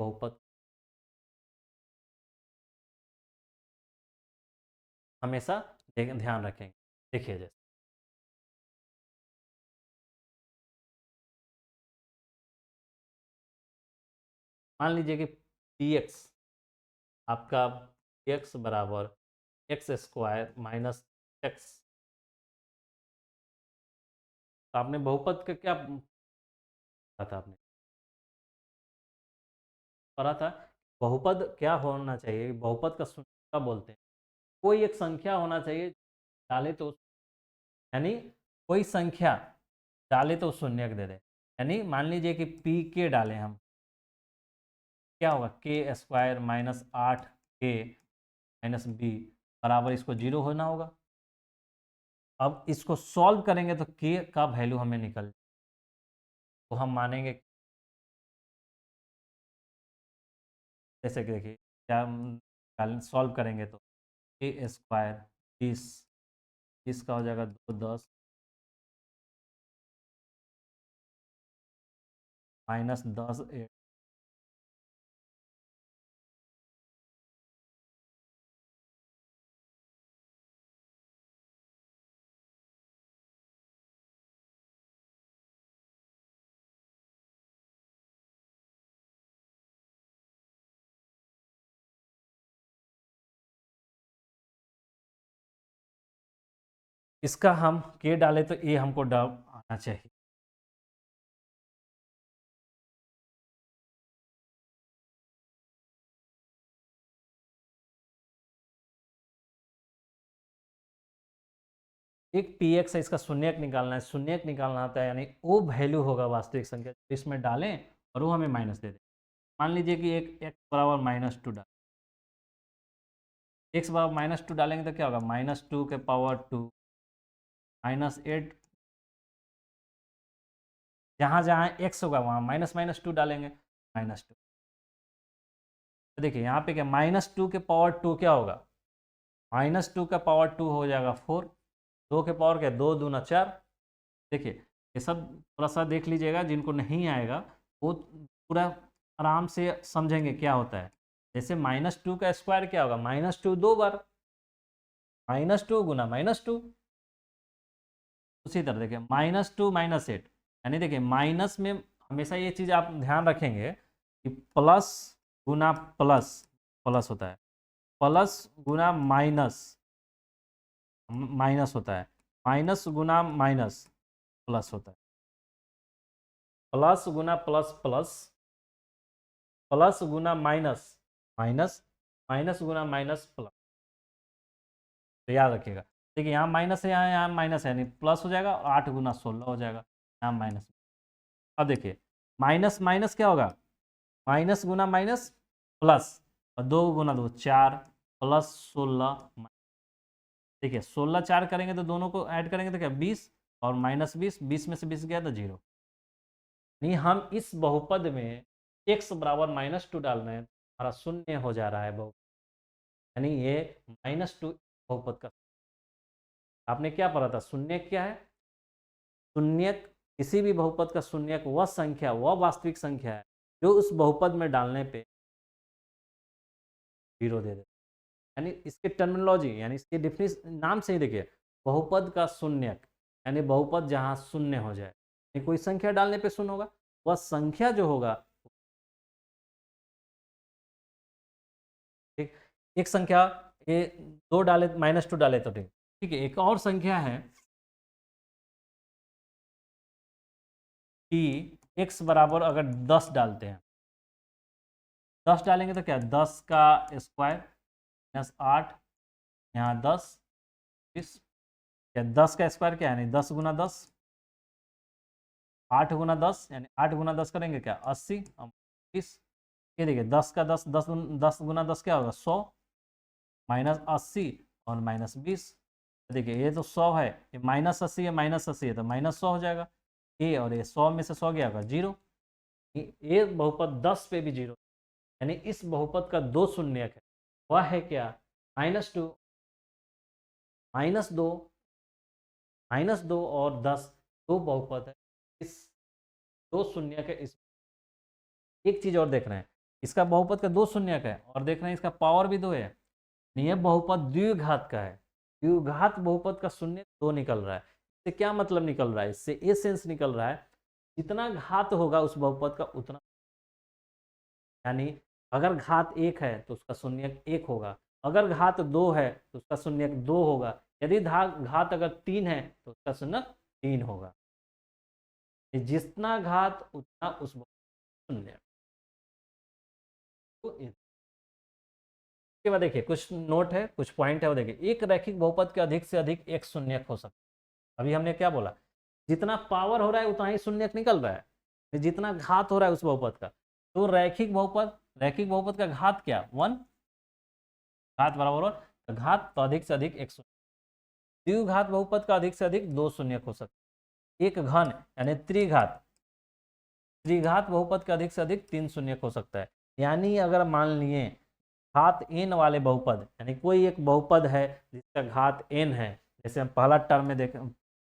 बहुपद हमेशा ध्यान रखेंगे। देखिए जैसे मान लीजिए कि पी एक्स आपका एक्स बराबर एक्स स्क्वायर माइनस एक्स, तो आपने बहुपद का क्या पढ़ा था? आपने पढ़ा था बहुपद क्या होना चाहिए, बहुपद का शून्य क्या बोलते हैं? कोई एक संख्या होना चाहिए डाले तो यानी कोई संख्या डाले तो शून्य दे दे। यानी मान लीजिए कि पी के डालें हम, क्या होगा? के स्क्वायर माइनस 8 के माइनस बी बराबर इसको 0 होना होगा। अब इसको सॉल्व करेंगे तो के का वैल्यू हमें निकल, तो हम मानेंगे जैसे कि देखिए क्या सॉल्व करेंगे तो के स्क्वायर 20, 20 का हो जाएगा 2 10 माइनस 10 8। इसका हम के डाले तो ए हमको आना चाहिए। एक पी एक्स है, इसका शून्यक निकालना है, शून्यक निकालना आता है यानी वो वैल्यू होगा वास्तविक संख्या इसमें डालें और वो हमें माइनस दे दें। मान लीजिए कि एक एक्स बराबर -2 डाल, एक्स बराबर -2 डालेंगे तो क्या होगा? -2 के पावर 2 -8, जहाँ जहाँ एक्स होगा वहाँ माइनस माइनस टू डालेंगे, -2। तो देखिए यहाँ पे क्या -2 के पावर 2 क्या होगा? -2 का पावर 2 हो जाएगा 4, 2 के पावर क्या 2 दूना 4। देखिए ये सब थोड़ा सा देख लीजिएगा, जिनको नहीं आएगा वो पूरा आराम से समझेंगे क्या होता है। जैसे -2 का स्क्वायर क्या होगा? -2 2 बार, -2 गुना -2। उसी तरह देखिए -2 -8, यानी देखिए माइनस में हमेशा ये चीज़ आप ध्यान रखेंगे कि प्लस गुना प्लस प्लस होता है, प्लस गुना माइनस माइनस होता है, माइनस गुना माइनस प्लस होता है, प्लस गुना प्लस प्लस, प्लस गुना माइनस माइनस, माइनस गुना माइनस प्लस। तो याद रखिएगा, देखिए यहाँ माइनस है, यहाँ माइनस है, यानी प्लस हो जाएगा, 8 गुना 16 हो जाएगा, यहाँ माइनस। अब देखिए माइनस माइनस क्या होगा? माइनस गुना माइनस प्लस, और 2 गुना 2 4 प्लस 16। देखिए 16 4 करेंगे तो दोनों को ऐड करेंगे तो क्या 20 और -20, 20 में से 20 गया तो 0। नहीं, हम इस बहुपद में x बराबर -2 डाल रहे हैं, हमारा शून्य हो जा रहा है बहुपद, यानी ये -2 बहुपद का। आपने क्या पढ़ा था? शून्य क्या है? शून्यक, किसी भी बहुपद का शून्यक वह संख्या, वह वास्तविक संख्या है जो उस बहुपद में डालने पे 0 दे दे। यानी इसके टर्मिनोलॉजी यानी इसके डिफिनिशन नाम से ही देखिए, बहुपद का शून्यक यानी बहुपद जहाँ शून्य हो जाए, यानी कोई संख्या डालने पे शून्य होगा, वह संख्या जो होगा, ठीक। एक संख्या ये 2 डाले -2 डाले तो ठीक, ठीक है। एक और संख्या है कि x बराबर अगर 10 डालते हैं, 10 डालेंगे तो क्या 10 का स्क्वायर -8, यहाँ 10 20, क्या 10 का स्क्वायर क्या है? यानी 10 गुना 10, 8 गुना 10, यानी 8 गुना 10 करेंगे क्या 80 और 20। ये देखिए 10 का 10, 10 गुना 10 क्या होगा 100, -80 और -20। देखिए ये तो 100 है, ये -80 है, -80 है तो -100 हो जाएगा, ये और ये 100 में से 100 गया होगा 0। ये बहुपद 10 पे भी 0, यानी इस बहुपद का 2 शून्यक है। वह है क्या? -2, -2, -2 और 10, दो बहुपद है। इस 2 शून्यक है। इस एक चीज और देख रहे हैं, इसका बहुपद का 2 शून्यक है और देख रहे हैं इसका पावर भी 2 है। यह बहुपद द्विघात का है। द्विघात बहुपद का शून्य 2 निकल रहा है। इससे क्या मतलब निकल रहा है? इससे ये सेंस निकल रहा है जितना घात होगा उस बहुपद का उतना, यानी अगर घात 1 है तो उसका शून्यक 1 होगा, अगर घात 2 है तो उसका शून्यक 2 होगा, यदि घात अगर 3 है तो उसका शून्यक 3 होगा। जितना घात उतना उस शून्य। तो इसके बाद देखिए कुछ नोट है, कुछ पॉइंट है, वो देखिए। एक रैखिक बहुपद के अधिक से अधिक एक शून्यक हो सकता है। अभी हमने क्या बोला? जितना पावर हो रहा है उतना ही शून्यक निकल रहा है, जितना घात हो रहा है उस बहुपद का। तो रैखिक बहुपद का घात क्या? 1, घात बराबर 1, तो घात तो अधिक से अधिक एक शून्य। द्विघात बहुपद का अधिक से अधिक 2 शून्यक हो सकता है। एक घन यानी त्रिघात बहुपद का अधिक से अधिक 3 शून्यक हो सकता है। यानी अगर मान लिए घात n वाले बहुपद, यानी कोई एक बहुपद है जिसका घात n है, जैसे हम पहला टर्म में देखें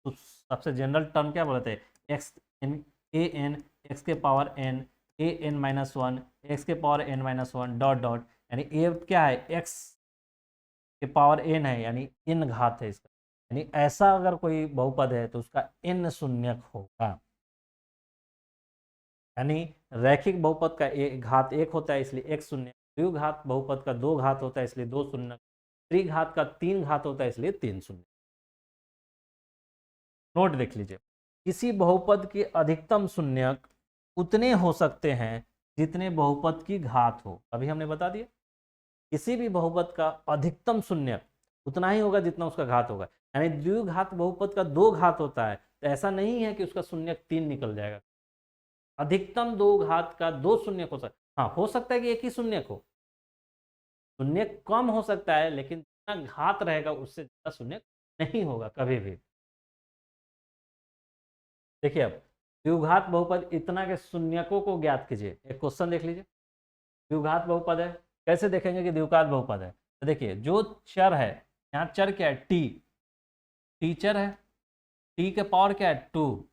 तो सबसे जनरल टर्म क्या बोलते हैं? X n a n x के power n a n minus 1 x के power n minus 1 dot dot, यानी ए क्या है? एक्स के पावर n है, यानी n घात है इसका। यानी ऐसा अगर कोई बहुपद है तो उसका n शून्यक होगा। यानी रैखिक बहुपद का घात 1 होता है इसलिए 1 शून्य, द्विघात बहुपद का 2 घात होता है इसलिए 2 शून्य, त्रिघात का 3 घात होता है इसलिए 3 शून्य। नोट देख लीजिए, किसी बहुपद के अधिकतम शून्यक उतने हो सकते हैं जितने बहुपद की घात हो। अभी हमने बता दिया किसी भी बहुपद का अधिकतम शून्यक उतना ही होगा जितना उसका घात होगा। यानी द्विघात बहुपद का 2 घात होता है तो ऐसा नहीं है कि उसका शून्यक 3 निकल जाएगा। अधिकतम 2 घात का 2 शून्यक हो सकता, हाँ हो सकता है कि एक ही शून्यक हो, शून्यक कम हो सकता है, लेकिन जितना घात रहेगा उससे ज्यादा शून्यक नहीं होगा कभी भी। देखिए अब द्विघात बहुपद इतना के शून्यकों को ज्ञात कीजिए। एक क्वेश्चन देख लीजिए, द्विघात बहुपद है, कैसे देखेंगे कि द्विघात बहुपद है? तो देखिए जो चर है, यहाँ चर क्या है? टी चर है, टी के पावर क्या है? 2,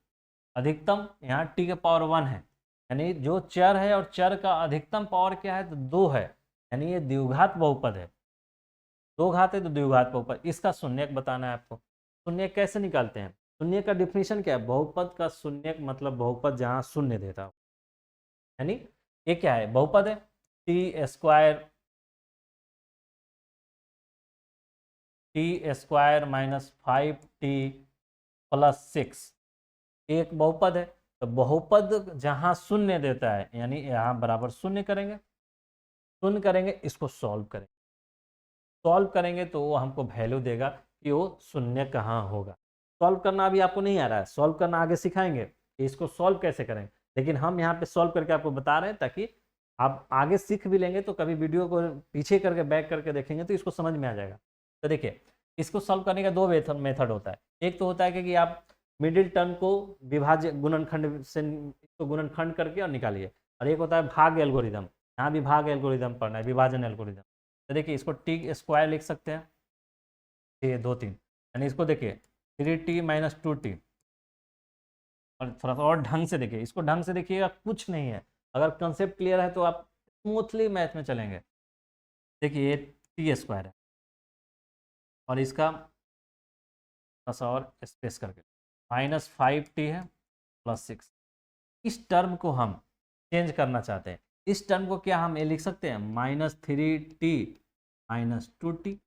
अधिकतम यहाँ टी के पावर 1 है, यानी जो चर है और चर का अधिकतम पावर क्या है? तो 2 है, यानी ये द्विघात बहुपद है। 2 घात है तो द्विघात बहुपद। इसका शून्यक बताना है आपको। शून्यक कैसे निकालते हैं? शून्य का डिफिनेशन क्या है? बहुपद का शून्यक मतलब बहुपद जहां शून्य देता हो। यानी ये क्या है? बहुपद है T square minus 5t plus 6 एक बहुपद है। तो बहुपद जहां शून्य देता है यानी यहाँ बराबर शून्य करेंगे, शून्य करेंगे, इसको सॉल्व करेंगे तो वो हमको वैल्यू देगा कि वो शून्य कहाँ होगा। सॉल्व करना अभी आपको नहीं आ रहा है, सॉल्व करना आगे सिखाएंगे कि इसको सॉल्व कैसे करेंगे, लेकिन हम यहाँ पे सॉल्व करके आपको बता रहे हैं ताकि आप आगे सीख भी लेंगे तो कभी वीडियो को पीछे करके बैक करके देखेंगे तो इसको समझ में आ जाएगा। तो देखिए इसको सॉल्व करने का 2 मेथड होता है। एक तो होता है कि आप मिडिल टर्म को विभाज्य गुणनखंड से इसको गुणनखंड करके और निकालिए, और एक होता है भाग एल्गोरिदम। यहाँ भी भाग एल्गोरिदम पढ़ना है, विभाजन एल्गोरिदम। तो देखिए इसको टी स्क्वायर लिख सकते हैं, ये 2 3, यानी इसको देखिए 3t माइनस 2t। और थोड़ा सा और ढंग से देखिए, इसको ढंग से देखिएगा, कुछ नहीं है, अगर कंसेप्ट क्लियर है तो आप स्मूथली मैथ में चलेंगे। देखिए ये टी स्क्वायर है और इसका थोड़ा सा और स्पेस करके माइनस 5t है प्लस 6। इस टर्म को हम चेंज करना चाहते हैं। इस टर्म को क्या हम ये लिख सकते हैं? -3t minus 2t।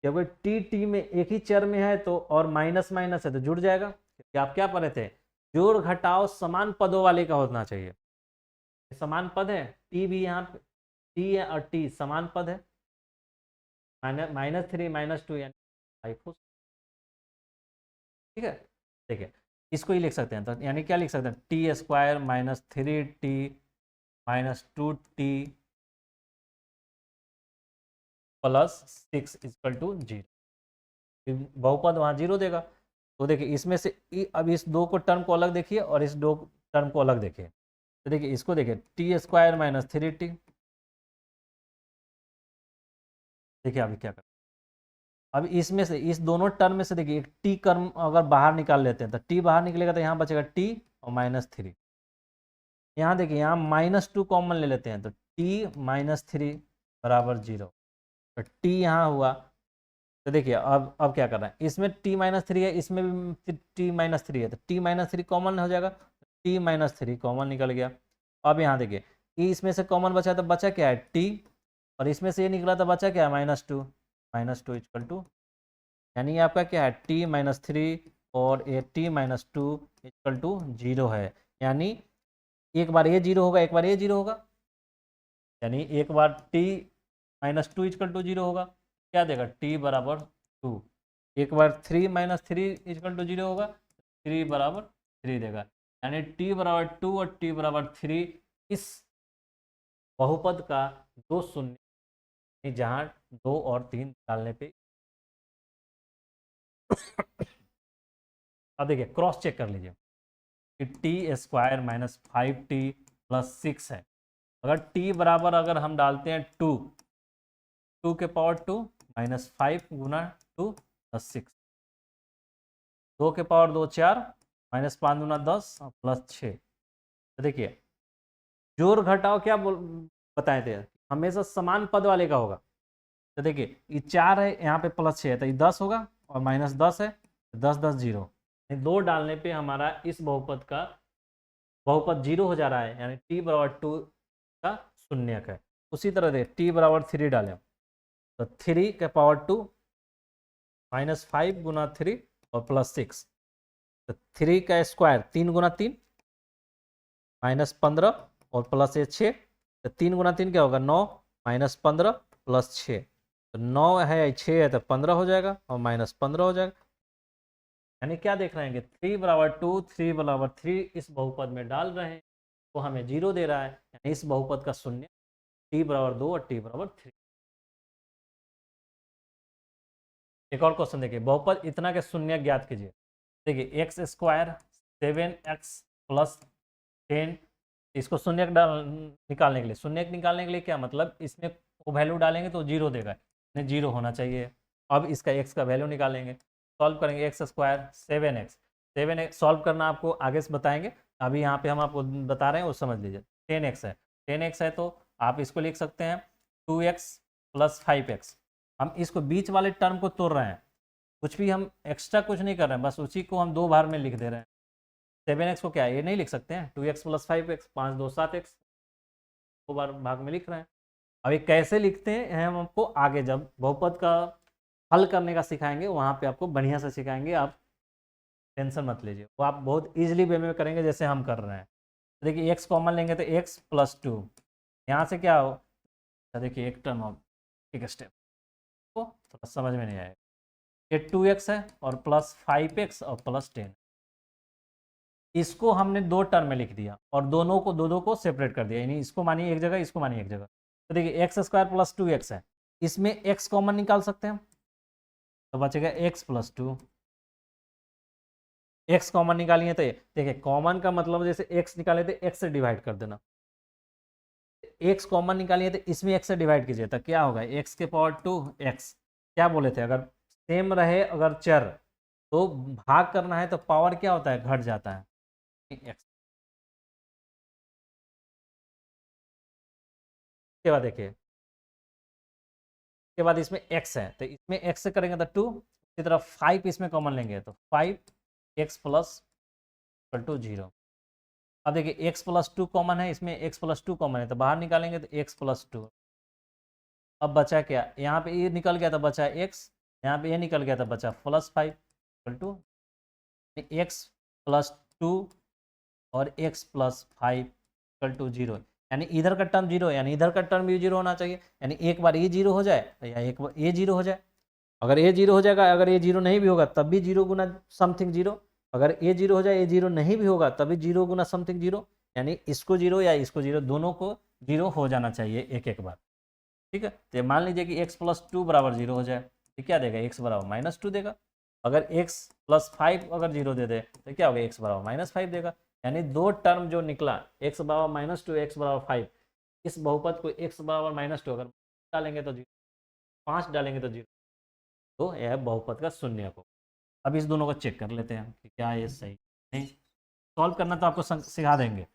जब टी टी में एक ही चर में है तो और माइनस माइनस है तो जुड़ जाएगा, क्योंकि आप क्या पढ़े थे? जोड़ घटाव समान पदों वाले का होना चाहिए। समान पद है, टी भी यहाँ पे टी है और टी समान पद है। -3 -2 यानी 5। ठीक है, देखिए इसको ही लिख सकते हैं, तो यानी क्या लिख सकते हैं? T square minus 3t minus 2t plus 6 equal to 0। बहुपद वहाँ 0 देगा। तो देखिए इसमें से अब इस 2 को टर्म को अलग देखिए और इस 2 टर्म को अलग देखिए। तो देखिए इसको देखिए टी स्क्वायर माइनस 3t। देखिए अभी क्या कर, अब इसमें से इस दोनों टर्म में से देखिए एक टी टर्म अगर बाहर निकाल लेते हैं तो टी बाहर निकलेगा तो यहाँ बचेगा टी और -3। यहाँ देखिए, यहाँ -2 कॉमन ले लेते हैं तो t-3 बराबर 0। तो t यहाँ हुआ, तो देखिए अब क्या कर रहे हैं, इसमें t-3 है, इसमें भी t-3 है, तो t-3 कॉमन हो जाएगा, t-3 कॉमन निकल गया। अब यहाँ देखिए, e इसमें से कॉमन बचा तो बचा क्या है t, और इसमें से ये निकला तो बचा क्या है -2, -2 इक्वल टू, यानी आपका क्या है t-3 और ये t-2 इक्वल टू 0 है। यानी एक बार ये 0 होगा, एक बार ये 0 होगा, यानी एक बार t-2 इक्वल टू 0 होगा, क्या देगा t बराबर 2। एक बार 3 - 3 इक्वल टू 0 होगा, 3 बराबर 3 देगा, यानी t बराबर 2 और t बराबर 3 इस बहुपद का दो शून्य, जहाँ 2 और 3 डालने पे। अब देखिए क्रॉस चेक कर लीजिए कि t² - 5t + 6 है। अगर t बराबर अगर हम डालते हैं 2 के पावर 2 -5 गुना 2 + 6, 2 के पावर 2 4 -5 गुना 10 + 6। तो देखिए जोड़ घटाव क्या बताए थे, हमेशा समान पद वाले का होगा। तो देखिए ये 4 है, यहाँ पे +6 है, तो ये 10 होगा, और -10 है, 10 10 0, 2 डालने पे हमारा इस बहुपद का बहुपद 0 हो जा रहा है, यानी t बराबर 2 का शून्यक है। उसी तरह से t बराबर 3 डालें तो 3 के पावर 2 -5 गुना 3 और +6, तो 3 का स्क्वायर 3 गुना 3 -15 और प्लस 6, तो 3 गुना 3 क्या होगा 9 -15 + 6, तो 9 है 6 है तो 15 हो जाएगा और -15 हो जाएगा। यानी क्या देख रहे हैं कि 3 बराबर 2 3 बराबर 3 इस बहुपद में डाल रहे हैं, तो हमें 0 दे रहा है, यानी इस बहुपद का शून्य t बराबर 2 और t बराबर 3। एक और क्वेश्चन देखिए, बहुपद इतना के शून्य ज्ञात कीजिए। देखिए x² 7x + 10, इसको शून्य निकालने के लिए, शून्य निकालने के लिए क्या मतलब, इसमें वो वैल्यू डालेंगे तो 0 देगा, 0 होना चाहिए। अब इसका x का वैल्यू निकालेंगे, सॉल्व करेंगे, x² 7x, 7x सॉल्व करना आपको आगे से बताएंगे, अभी यहाँ पे हम आपको बता रहे हैं वो समझ लीजिए। 10x है, 10x है तो आप इसको लिख सकते हैं 2x + 5x। हम इसको बीच वाले टर्म को तोड़ रहे हैं, कुछ भी हम एक्स्ट्रा कुछ नहीं कर रहे हैं, बस उसी को हम 2 बार में लिख दे रहे हैं। 7x को क्या है, ये नहीं लिख सकते हैं, 2x + 5x, 5 2 7x, 2 बार भाग में लिख रहे हैं। अब ये कैसे लिखते हैं हम आपको आगे जब बहुपद का हल करने का सिखाएंगे, वहाँ पे आपको बढ़िया से सिखाएंगे, आप टेंशन मत लीजिए, वो आप बहुत ईजिली वे में करेंगे जैसे हम कर रहे हैं। देखिए x कॉमन लेंगे तो x + 2, यहाँ से क्या हो, तो देखिए एक टर्म ऑफ एक स्टेप को थोड़ा समझ में नहीं आएगा, ये 2x है और +5x और +10, इसको हमने 2 टर्म में लिख दिया और दोनों को दो को सेपरेट कर दिया, यानी इसको मानिए एक जगह, इसको मानिए एक जगह। तो देखिए x² + 2x है, इसमें x कॉमन निकाल सकते हैं, तो बचेगा x + 2, x कॉमन निकालिए तो देखिए कॉमन का मतलब जैसे x निकाले थे x से डिवाइड कर देना, x कॉमन निकालिए तो इसमें x से डिवाइड कीजिए तो क्या होगा, x के पावर 2x। क्या बोले थे, अगर सेम रहे अगर चर तो भाग करना है तो पावर क्या होता है, घट जाता है x। के बाद देखिए, के बाद इसमें x है तो इसमें x से करेंगे तो 2, इसी तरह 5 इसमें कॉमन लेंगे तो 5x + 0। अब देखिए x + 2 कॉमन है, इसमें x + 2 कॉमन है तो बाहर निकालेंगे तो x + 2। अब बचा क्या, यहाँ पे ये निकल गया तो बचा x, यहाँ पे ये निकल गया तो बचा +5 = x + 2 और x + 5 = 0, यानी इधर का टर्म 0 यानी इधर का टर्म भी 0 होना चाहिए, यानी एक बार ये 0 हो जाए या एक बार ये 0 हो जाए। अगर ये 0 हो जाएगा, अगर ये 0 नहीं भी होगा तब भी 0 गुना समथिंग 0, अगर ये 0 हो जाए ये 0 नहीं भी होगा तभी 0 गुना समथिंग 0, यानी इसको 0 या इसको 0 दोनों को 0 हो जाना चाहिए एक एक बार। ठीक है, तो मान लीजिए कि x + 2 बराबर 0 हो जाए तो क्या देगा, x बराबर -2 देगा। अगर x + 5 अगर 0 दे दे तो क्या होगा, x बराबर -5 देगा। यानी दो टर्म जो निकला x बराबर -2 x बराबर 5, इस बहुपद को x बराबर -2 अगर डालेंगे तो 0, 5 डालेंगे तो 0, तो यह बहुपद का शून्य को। अब इस दोनों को चेक कर लेते हैं कि क्या ये सही नहीं, सॉल्व करना तो आपको सिखा देंगे,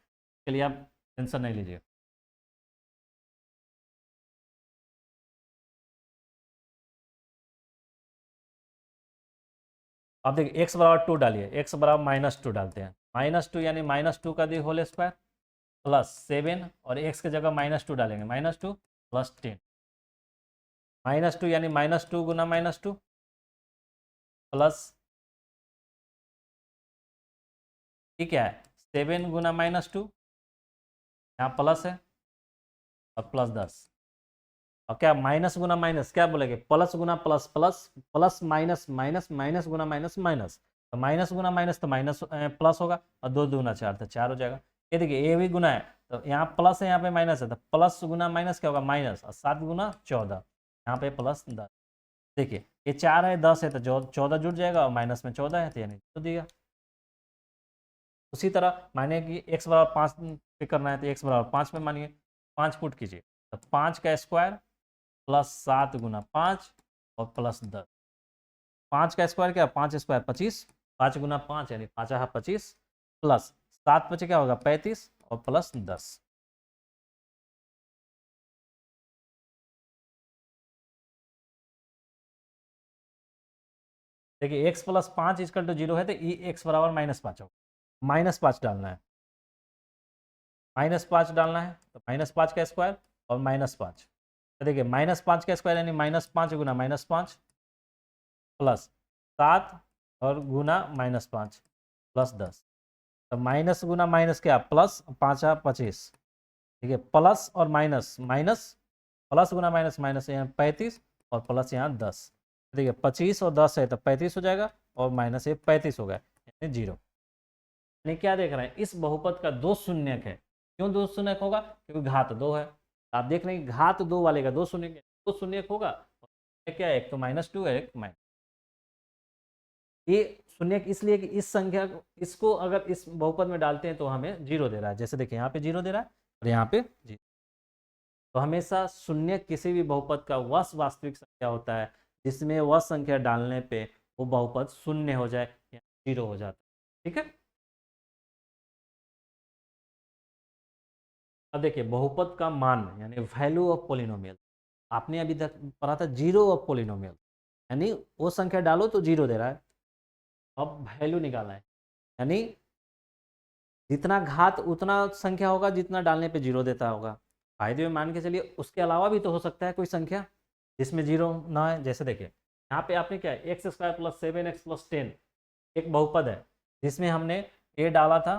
के लिए आप टेंशन नहीं लीजिए। आप देखिए x बराबर 2 डालिए, x बराबर -2 डालते हैं, -2 यानी -2 का दी होल स्क्वायर प्लस 7, और x की जगह -2 डालेंगे, -2 प्लस 10, -2 यानी -2 गुना -2 प्लस, ठीक है, 7 गुना -2, यहाँ प्लस है और प्लस 10, और क्या माइनस गुना माइनस क्या बोलेंगे, प्लस गुना plus, plus plus minus minus, minus गुना माइनस माइनस, तो माइनस गुना माइनस तो माइनस प्लस होगा, और 2 दूना 4 तो 4 हो जाएगा। ये देखिए ये भी गुना है, तो यहाँ प्लस है यहाँ पे माइनस है, तो प्लस गुना माइनस क्या होगा माइनस, और 7 गुना 14, यहाँ पे प्लस 10। देखिए ये 4 है 10 है तो 14 जुड़ जाएगा, और माइनस में 14 है तो यानी तो दिया। उसी तरह मानिए कि x बराबर 5 पे करना है, तो x बराबर 5 में मानिए 5 पुट कीजिए, तो 5 का स्क्वायर प्लस 7 गुना 5 और प्लस 10, 5 का स्क्वायर क्या, 5 स्क्वायर 25, 5 गुना 5 यानी 5 है 25, प्लस 7 बचे क्या होगा 35 और प्लस 10। देखिए x प्लस 5 इजकल टू 0 है, तो ई x बराबर -5 होगा, -5 डालना है, -5 डालना है, तो -5 का स्क्वायर और -5, तो देखिए -5 का स्क्वायर यानी -5 गुना -5 प्लस 7 और गुना -5 प्लस 10, तो माइनस गुना माइनस क्या प्लस, 5 25, ठीक है, प्लस और माइनस माइनस, प्लस गुना माइनस माइनस, यहाँ 35 और प्लस यहाँ 10, देखिए 25 और 10 है तो 35 हो जाएगा, और माइनस ये 35 हो गया यानी 0। यानी क्या देख रहे हैं, इस बहुपद का दो शून्यक है। क्यों दो शून्यक होगा, क्योंकि घात 2 है। आप देख रहे हैं घात 2 वाले का दो शून्यक, दो शून्यक होगा, क्या है, एक तो -2 है, एक माइनस, ये शून्यक इसलिए कि इस संख्या को, इसको अगर इस बहुपद में डालते हैं तो हमें 0 दे रहा है, जैसे देखिए यहाँ पे 0 दे रहा है और यहाँ पे 0। तो हमेशा शून्य किसी भी बहुपद का वह वास्तविक संख्या होता है जिसमें वह संख्या डालने पे वो बहुपद शून्य हो जाए या 0 हो जाता है, ठीक है। अब देखिए बहुपद का मान यानी वैल्यू ऑफ पोलिनोमियल, आपने अभी तक पढ़ा था जीरो ऑफ पोलिनोमियल, यानी वो संख्या डालो तो 0 दे रहा है। अब वैल्यू निकालना है, यानी जितना घात उतना संख्या होगा जितना डालने पे 0 देता होगा। फायदे में मान के चलिए उसके अलावा भी तो हो सकता है कोई संख्या जिसमें 0 ना है, जैसे देखिए यहाँ पे आपने क्या है, x square plus 7x plus 10 एक बहुपद है जिसमें हमने ए डाला था,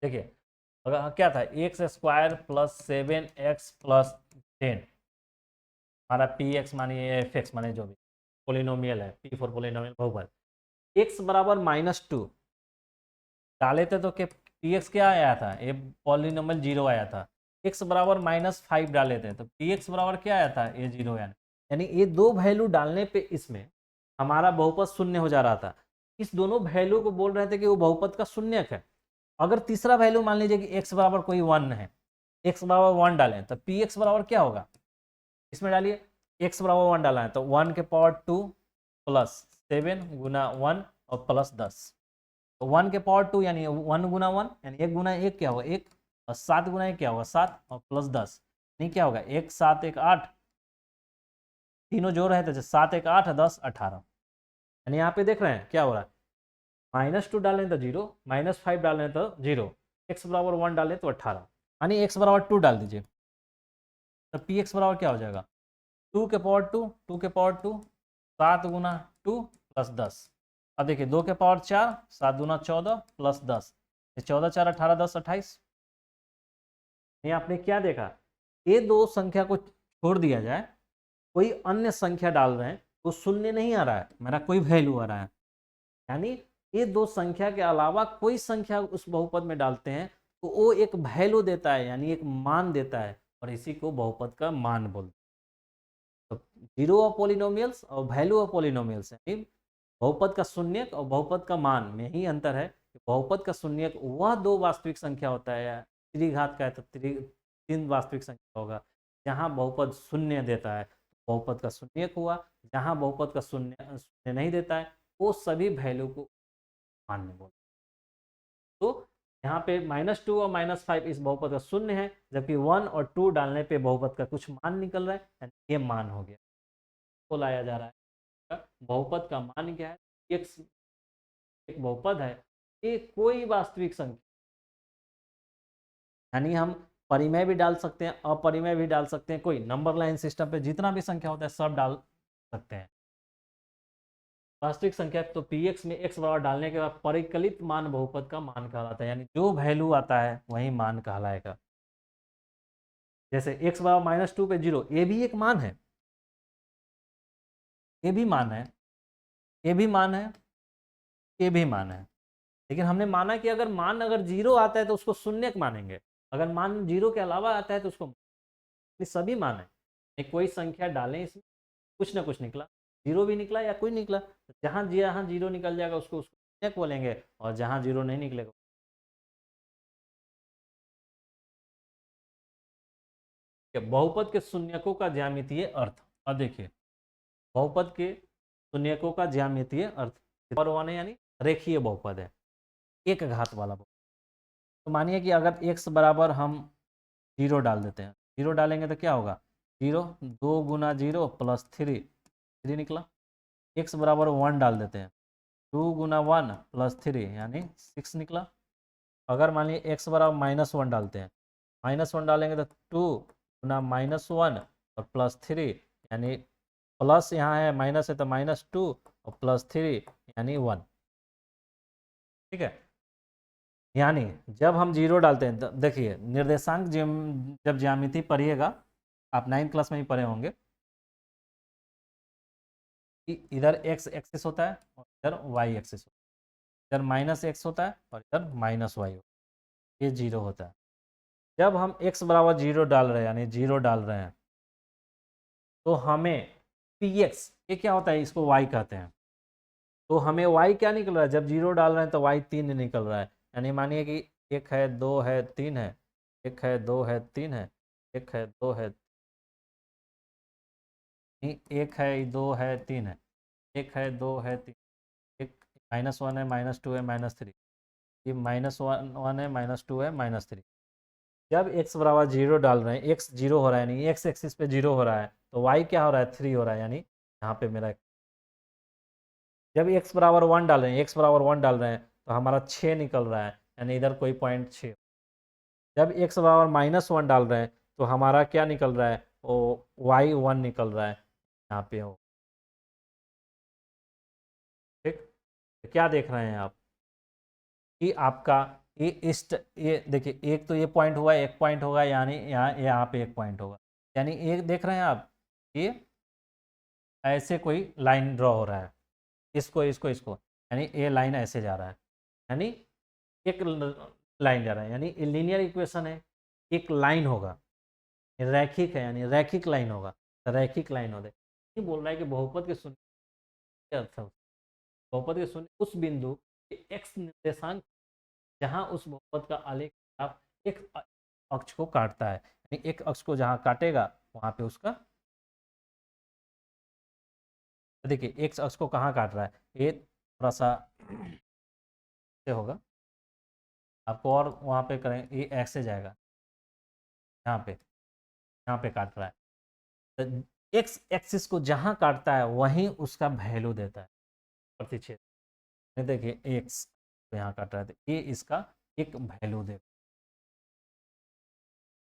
देखिए अगर क्या था, x square plus 7x plus 10, हमारा पी एक्स मानिए एफ एक्स मानिए जो भी पोलिनोमियल है, पी फॉर पोलिनोमियल बहुपद, एक्स बराबर -2 डाले थे तो क्या पी एक्स क्या आया था, ये पॉलिनोमियल 0 आया था। एक्स बराबर -5 डाले थे तो पी एक्स बराबर क्या आया था, ये 0 यानी ये दो वैल्यू डालने पे इसमें हमारा बहुपद शून्य हो जा रहा था। इस दोनों वैल्यू को बोल रहे थे कि वो बहुपद का शून्यक है। अगर तीसरा वैल्यू मान लीजिए कि एक्स बराबर कोई 1 है, एक्स बराबर 1 डालें तो पी एक्स बराबर क्या होगा, इसमें डालिए एक्स बराबर 1 डाला है तो 1 के पावर 2 प्लस 7 गुना 1 और प्लस 10, तो 1 के पावर 2 यानी 1 गुना 1 यानी 1 गुना 1 क्या होगा 1, और 7 गुना 1 क्या होगा 7 और प्लस 10 नहीं क्या होगा 1 7 1 8, तीनों जोड़ रहे थे 7 1 8 10 18, यानी यहाँ पे देख रहे हैं क्या हो रहा है, -2 डालें तो 0, -5 डालें तो 0, एक्स बराबर 1 डालें तो 18, यानी एक्स बराबर 2 डाल दीजिए तो पी एक्स बराबर क्या हो जाएगा 2 के पावर 2, 2 के पावर 2, 7 गुना 2 प्लस 10, अब देखिए 2 के पावर 4, 7 गुना 14 प्लस 10, 14 4 18 10 28। ये आपने क्या देखा, ये दो संख्या को छोड़ दिया जाए, कोई अन्य संख्या डाल रहे हैं तो शून्य नहीं आ रहा है, मेरा कोई वैल्यू आ रहा है, यानी ये दो संख्या के अलावा कोई संख्या उस बहुपद में डालते हैं तो वो एक वैल्यू देता है यानी एक मान देता है, और इसी को बहुपद का मान बोलते हैं। तो जीरो ऑफ पोलिनोमियल्स और वैल्यू ऑफ पोलिनोमियल्स यानी बहुपद का शून्यक और बहुपद का मान में ही अंतर है। बहुपद का शून्यक वह दो वास्तविक संख्या होता है, या त्रिघात का है तो तीन वास्तविक संख्या होगा, जहाँ बहुपद शून्य देता है बहुपद का शून्यक हुआ। जहाँ बहुपद का शून्य शून्य नहीं देता है वो सभी वैल्यू को मान्य बोलते हैं। तो यहाँ पे -2 और -5 इस बहुपद का शून्य है, जबकि 1 और 2 डालने पे बहुपद का कुछ मान निकल रहा है, यानी ये मान हो गया, तो लाया जा रहा है। बहुपद का मान क्या है? x एक बहुपद है, ये कोई वास्तविक संख्या, यानी हम परिमेय भी डाल सकते हैं, अपरिमेय भी डाल सकते हैं, कोई नंबर लाइन सिस्टम पे जितना भी संख्या होता है सब डाल सकते हैं। वास्तविक संख्या तो px में x बराबर डालने के बाद परिकलित मान बहुपद का मान कहलाता है, यानी जो वैल्यू आता है वही मान कहलाएगा। जैसे x बराबर -2 पे 0, ये भी एक मान है, ये भी मान है, ये भी मान है, ये भी मान है। लेकिन हमने माना कि अगर मान अगर 0 आता है तो उसको शून्यक मानेंगे, अगर मान 0 के अलावा आता है तो उसको, सभी मान है, एक कोई संख्या डालें इसमें, कुछ ना कुछ निकला, 0 भी निकला या कोई निकला, जहां जहां 0 निकल जाएगा उसको शून्यक बोलेंगे, और जहां 0 नहीं निकलेगा। बहुपद के शून्यकों का ज्यामितीय अर्थ, अब देखिए बहुपद के शून्यकों का ज्यामितीय अर्थ और वन है, यानी रेखीय बहुपद है, एक घात वाला बहुपद। तो मानिए कि अगर x बराबर हम 0 डाल देते हैं, 0 डालेंगे तो क्या होगा, 0 2 गुना 0 प्लस 3 निकला। x बराबर 1 डाल देते हैं, 2 गुना 1 प्लस 3 यानी 6 निकला। अगर मान लीजिए x बराबर -1 डालते हैं, -1 डालेंगे तो 2 गुना -1 और प्लस 3 यानी प्लस यहाँ है माइनस है तो -2 और प्लस 3 यानी 1। ठीक है, यानी जब हम 0 डालते हैं, देखिए निर्देशांक जब ज्यामिति पढ़िएगा, आप 9th क्लास में ही पढ़े होंगे कि इधर x एक्सिस होता है और इधर y एक्सिस होता है, इधर -x होता है और इधर -y होता है, ये 0 होता है। जब हम x बराबर 0 डाल रहे हैं, यानी 0 डाल रहे हैं, तो हमें px, ये क्या होता है, इसको y कहते हैं, तो हमें y क्या निकल रहा है, जब 0 डाल रहे हैं तो y 3 निकल रहा है। यानी मानिए कि 1 है 2 है 3 है, 1 है 2 है 3 है, 1 है 2 है, 1 है 2 है 3 है, 1 है 2 है 3, एक -1 है -2 है -3, ये -1 है -2 है -3। जब x बराबर 0 डाल रहे हैं, x 0 हो रहा है, यानी x एक्सिस पे 0 हो रहा है, तो y क्या हो रहा है, 3 हो रहा है, यानी यहाँ पे मेरा। जब x बराबर 1 डाल रहे हैं, x बराबर 1 डाल रहे हैं तो हमारा 6 निकल रहा है, यानी इधर कोई पॉइंट 6। जब x बराबर -1 डाल रहे हैं तो हमारा क्या निकल रहा है, वो y 1 निकल रहा है, यहाँ पे हो। ठीक, तो क्या देख रहे हैं आप कि आपका ये देखिए, एक तो ये पॉइंट हुआ, एक पॉइंट होगा, यानी यहाँ पे एक पॉइंट होगा, यानी एक देख रहे हैं आप, ये ऐसे कोई लाइन ड्रॉ हो रहा है, इसको यानी ये लाइन ऐसे जा रहा है, यानी एक लाइन जा रहा है, यानी लीनियर इक्वेशन है, एक लाइन होगा, रैखिक है, यानी रैखिक लाइन होगा, तो रैखिक लाइन होगा। ये बोल रहा है कि बहुपद के शून्य क्या अर्थ है, बहुपद के शून्य उस बिंदु के x निर्देशांक जहां उस बहुपद का आलेख ग्राफ एक अक्ष को काटता है, यानी एक अक्ष को जहां काटेगा वहां पे उसका, तो देखिए एक अक्ष को कहाँ काट रहा है, ये थोड़ा सा से होगा, आपको और वहां पे करें, ये ऐसे जाएगा, यहाँ पे काट रहा है, तो एक्स एक्सिस को जहां काटता है वहीं उसका वैल्यू देता है, प्रतिच्छेद। देखिए एक्स तो यहाँ काट रहा है, तो ये इसका एक वैल्यू देगा।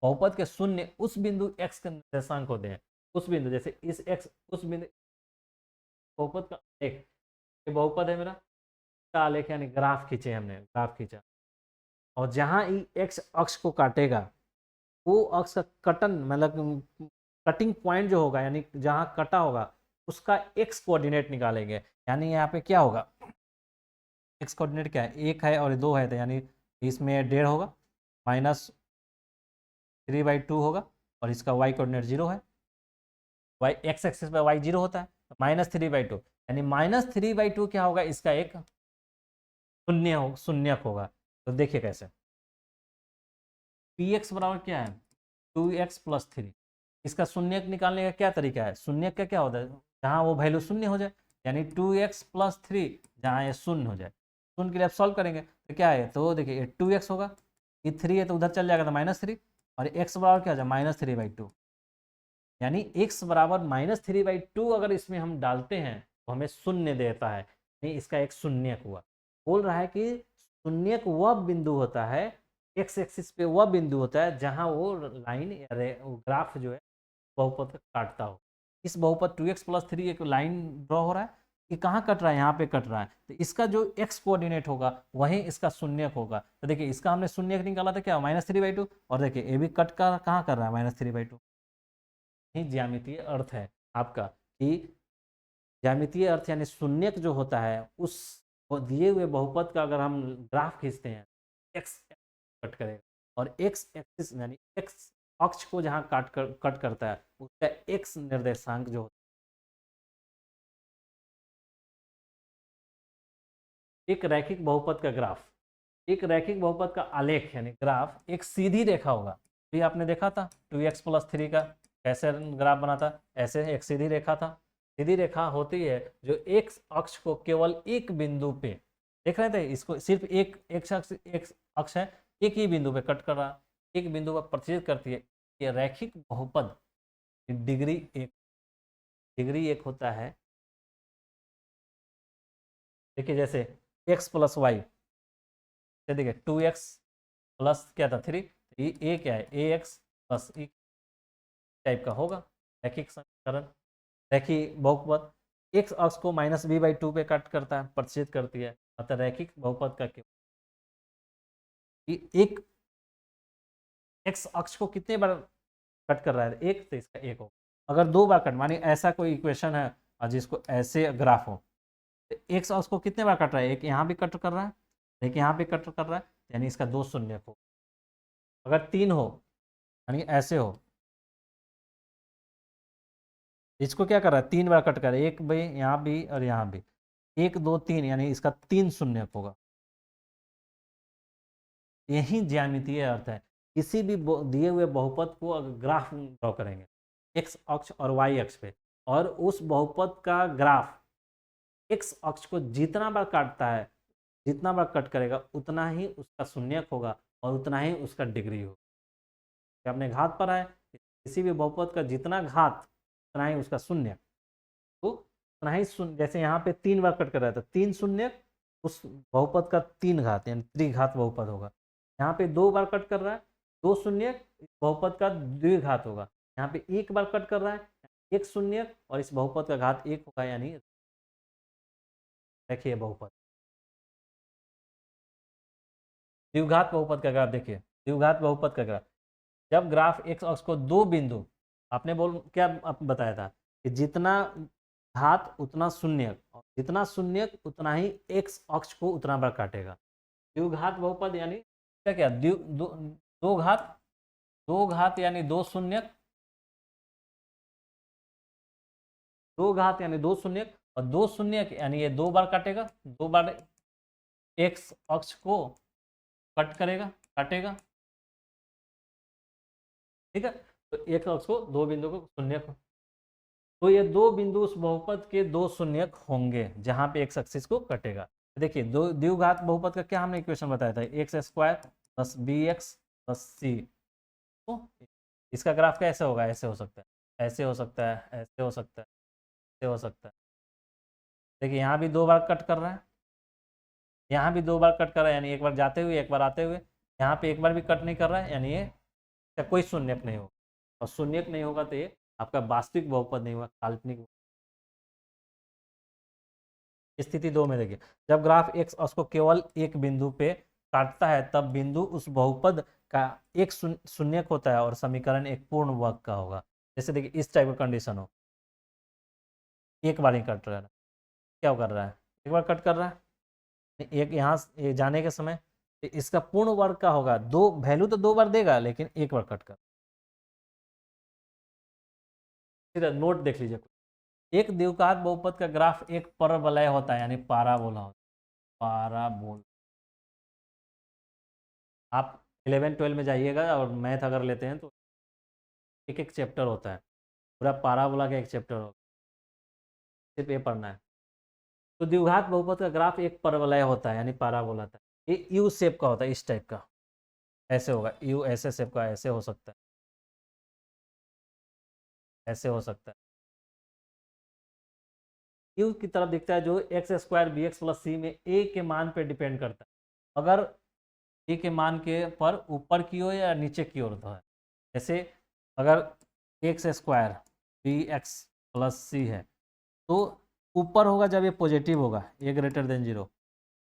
बहुपद के शून्य उस बिंदु x के निर्देशांक होते हैं, उस बिंदु जैसे इस x, उस बिंदु बहुपद का एक, ये बहुपद है मेरा, का आलेख यानी ग्राफ खींचे, हमने ग्राफ खींचा, और जहां ही x अक्ष को काटेगा वो अक्ष का कटन मतलब कटिंग पॉइंट जो होगा, यानी जहां कटा होगा उसका x कोऑर्डिनेट निकालेंगे, यानी यहाँ पे क्या होगा, x कोऑर्डिनेट क्या है, 1 है और 2 है, तो यानी इसमें 1.5 होगा, -3/2 होगा, और इसका y कोऑर्डिनेट 0 है, y x एक्सिस पे y 0 होता है, -3/2, यानी -3/2 क्या होगा, इसका एक शून्यक होगा। तो देखिए कैसे, px बराबर क्या है, 2x + 3, इसका शून्यक निकालने का क्या तरीका है, शून्यक का क्या होता है, जहाँ वो वैल्यू शून्य हो जाए, यानी 2x+3 जहाँ ये शून्य हो जाए, शून्य के लिए आप सॉल्व करेंगे तो क्या है, तो देखिए 2x होगा, ये 3 है तो उधर चल जाएगा तो -3, और x बराबर क्या हो जाए -3/2, यानी x बराबर -3/2 अगर इसमें हम डालते हैं तो हमें शून्य देता है, नहीं इसका एक शून्यक हुआ। बोल रहा है कि शून्यक वह बिंदु होता है, एक्स एक्सिस पे वह बिंदु होता है जहां वो लाइन ग्राफ जो है बहुपद काटता हो। इस बहुपद 2x+3 एक लाइन ड्रॉ हो रहा है, ये कहाँ कट रहा है, यहाँ पे कट रहा है, तो इसका जो x कोऑर्डिनेट होगा वहीं इसका शून्यक होगा। तो देखिए इसका हमने शून्यक निकाला था क्या, -3/2, और देखिए ये भी कट कर कहाँ कर रहा है -3/2। ही ज्यामितीय अर्थ है आपका कि ज्यामितीय अर्थ यानी शून्यक जो होता है उस दिए हुए बहुपद का अगर हम ग्राफ खींचते हैं, एक्स कट करेगा, और एक्स एक्सिस यानी एक्स अक्ष को जहाँ कट करता है उसका एक्स निर्देशांक जो एक रैखिक बहुपद का ग्राफ, एक रैखिक बहुपद का आलेख यानी ग्राफ एक सीधी रेखा होगा। भी आपने देखा था 2x+3 का कैसे ग्राफ बना था, ऐसे एक सीधी रेखा था। सीधी रेखा होती है जो एक अक्ष को केवल एक बिंदु पे, देख रहे थे इसको, सिर्फ एक अक्ष है, एक ही बिंदु पे कट कर रहा, एक बिंदु पर प्रतिच्छेद करती है। ये रैखिक बहुपद डिग्री एक, डिग्री एक होता है। देखिए जैसे x+y, देखिए 2x प्लस क्या था 3, ये ए क्या है ax+e टाइप का होगा रैखिक समीकरण। रैखिक बहुपद x अक्ष को -b/2 पे कट करता है, प्रतिच्छेद करती है, अतः रैखिक बहुपद का एक x अक्ष को कितने बार कट कर रहा है, एक, तो इसका एक होगा। अगर दो बार कट, मानिए ऐसा कोई इक्वेशन है और जिसको ऐसे ग्राफ हो, तो x अक्ष को कितने बार कट रहा है, एक यहाँ भी कट कर रहा है, एक यहाँ भी कट कर रहा है, यानी इसका दो शून्य हो। अगर तीन हो यानी ऐसे हो, इसको क्या कर रहा है, तीन बार कट कर रहा है, एक भाई यहाँ भी और यहाँ भी, 1 2 3, यानी इसका तीन शून्य होगा। यही ज्यामितीय अर्थ है। किसी भी दिए हुए बहुपद को अगर ग्राफ ड्रॉ करेंगे एक्स अक्ष और वाई अक्ष पे, और उस बहुपद का ग्राफ एक्स अक्ष को जितना बार काटता है, जितना बार कट करेगा उतना ही उसका शून्यक होगा और उतना ही उसका डिग्री होगा। अपने घात पर है, किसी भी बहुपद का जितना घात उतना ही उसका शून्य, तो उतना ही शून्य, जैसे यहाँ पे तीन बार कट कर रहा था, तीन शून्य उस बहुपद का तीन घात यानी त्रिघात बहुपद होगा। यहाँ पे दो बार कट कर रहा है, दो शून्य बहुपद का द्विघात होगा। यहाँ पे एक बार कट कर रहा है, एक शून्य, और इस बहुपद का घात एक होगा, यानी देखिए बहुपद द्विघात बहुपद का ग्राफ देखिए, द्विघात बहुपद का ग्राफ, जब ग्राफ एक्स अक्ष को दो बिंदु, आपने बोल क्या आप बताया था कि जितना घात उतना शून्य, और जितना शून्य उतना ही एक्स अक्ष को उतना बार काटेगा। द्विघात बहुपद यानी क्या क्या दो घात, दो घात यानी दो शून्य, दो घात यानी दो शून्य, और दो शून्य यानी ये दो बार काटेगा, दो बार एक्स अक्ष को कट करेगा, काटेगा, ठीक है। तो एक अक्ष को दो बिंदु को शून्य, तो ये दो बिंदु उस बहुपद के दो शून्यक होंगे जहां पे एक्स एक्सिस को कटेगा। देखिए दो द्विघात बहुपद का क्या हमने इक्वेशन बताया था, x² + bx + c। तो इसका ग्राफ कैसे होगा, ऐसे हो सकता है, ऐसे हो सकता है, ऐसे हो सकता है, ऐसे हो सकता है। देखिए यहाँ भी दो बार कट कर रहा है, यहाँ भी दो बार कट कर रहा है, यानी एक बार जाते हुए एक बार आते हुए। यहाँ पे एक बार भी कट नहीं कर रहा है, यानी ये कोई शून्यक नहीं होगा, और शून्यक नहीं होगा तो ये आपका वास्तविक बहुपद नहीं होगा, काल्पनिक। स्थिति दो में देखिए, जब ग्राफ एक्स अक्ष को केवल एक बिंदु पे काटता है तब बिंदु उस बहुपद का एक शून्यक होता है और समीकरण एक पूर्ण वर्ग का होगा। जैसे देखिए इस टाइप का कंडीशन हो, एक बार ही कट रहा है, क्या कर रहा है, एक बार कट कर रहा है, एक यहाँ जाने के समय इसका पूर्ण वर्ग का होगा, दो वैल्यू तो दो बार देगा लेकिन एक बार कट कर। सीधा नोट देख लीजिए, एक द्विघात बहुपद का ग्राफ एक परवलय होता है, यानी पाराबोला होता है, पाराबोला। आप 11 12 में जाइएगा और मैथ अगर लेते हैं तो एक एक चैप्टर होता है, पूरा पाराबोला का एक चैप्टर होगा, सिर्फ ये पढ़ना है। तो द्विघात बहुपद का ग्राफ एक परवलय होता है, यानी पाराबोला था, ये यू शेप का होता है, इस टाइप का, ऐसे होगा, यू ऐसे शेप का, ऐसे हो सकता है, ऐसे हो सकता है, यू की तरफ दिखता है, जो x square b x plus c में ए के मान पे डिपेंड करता है। अगर ए के मान के पर ऊपर की ओर या नीचे की ओर होता है, जैसे अगर x square b x plus c है, तो ऊपर होगा जब ये पॉजिटिव होगा, ए ग्रेटर देन जीरो,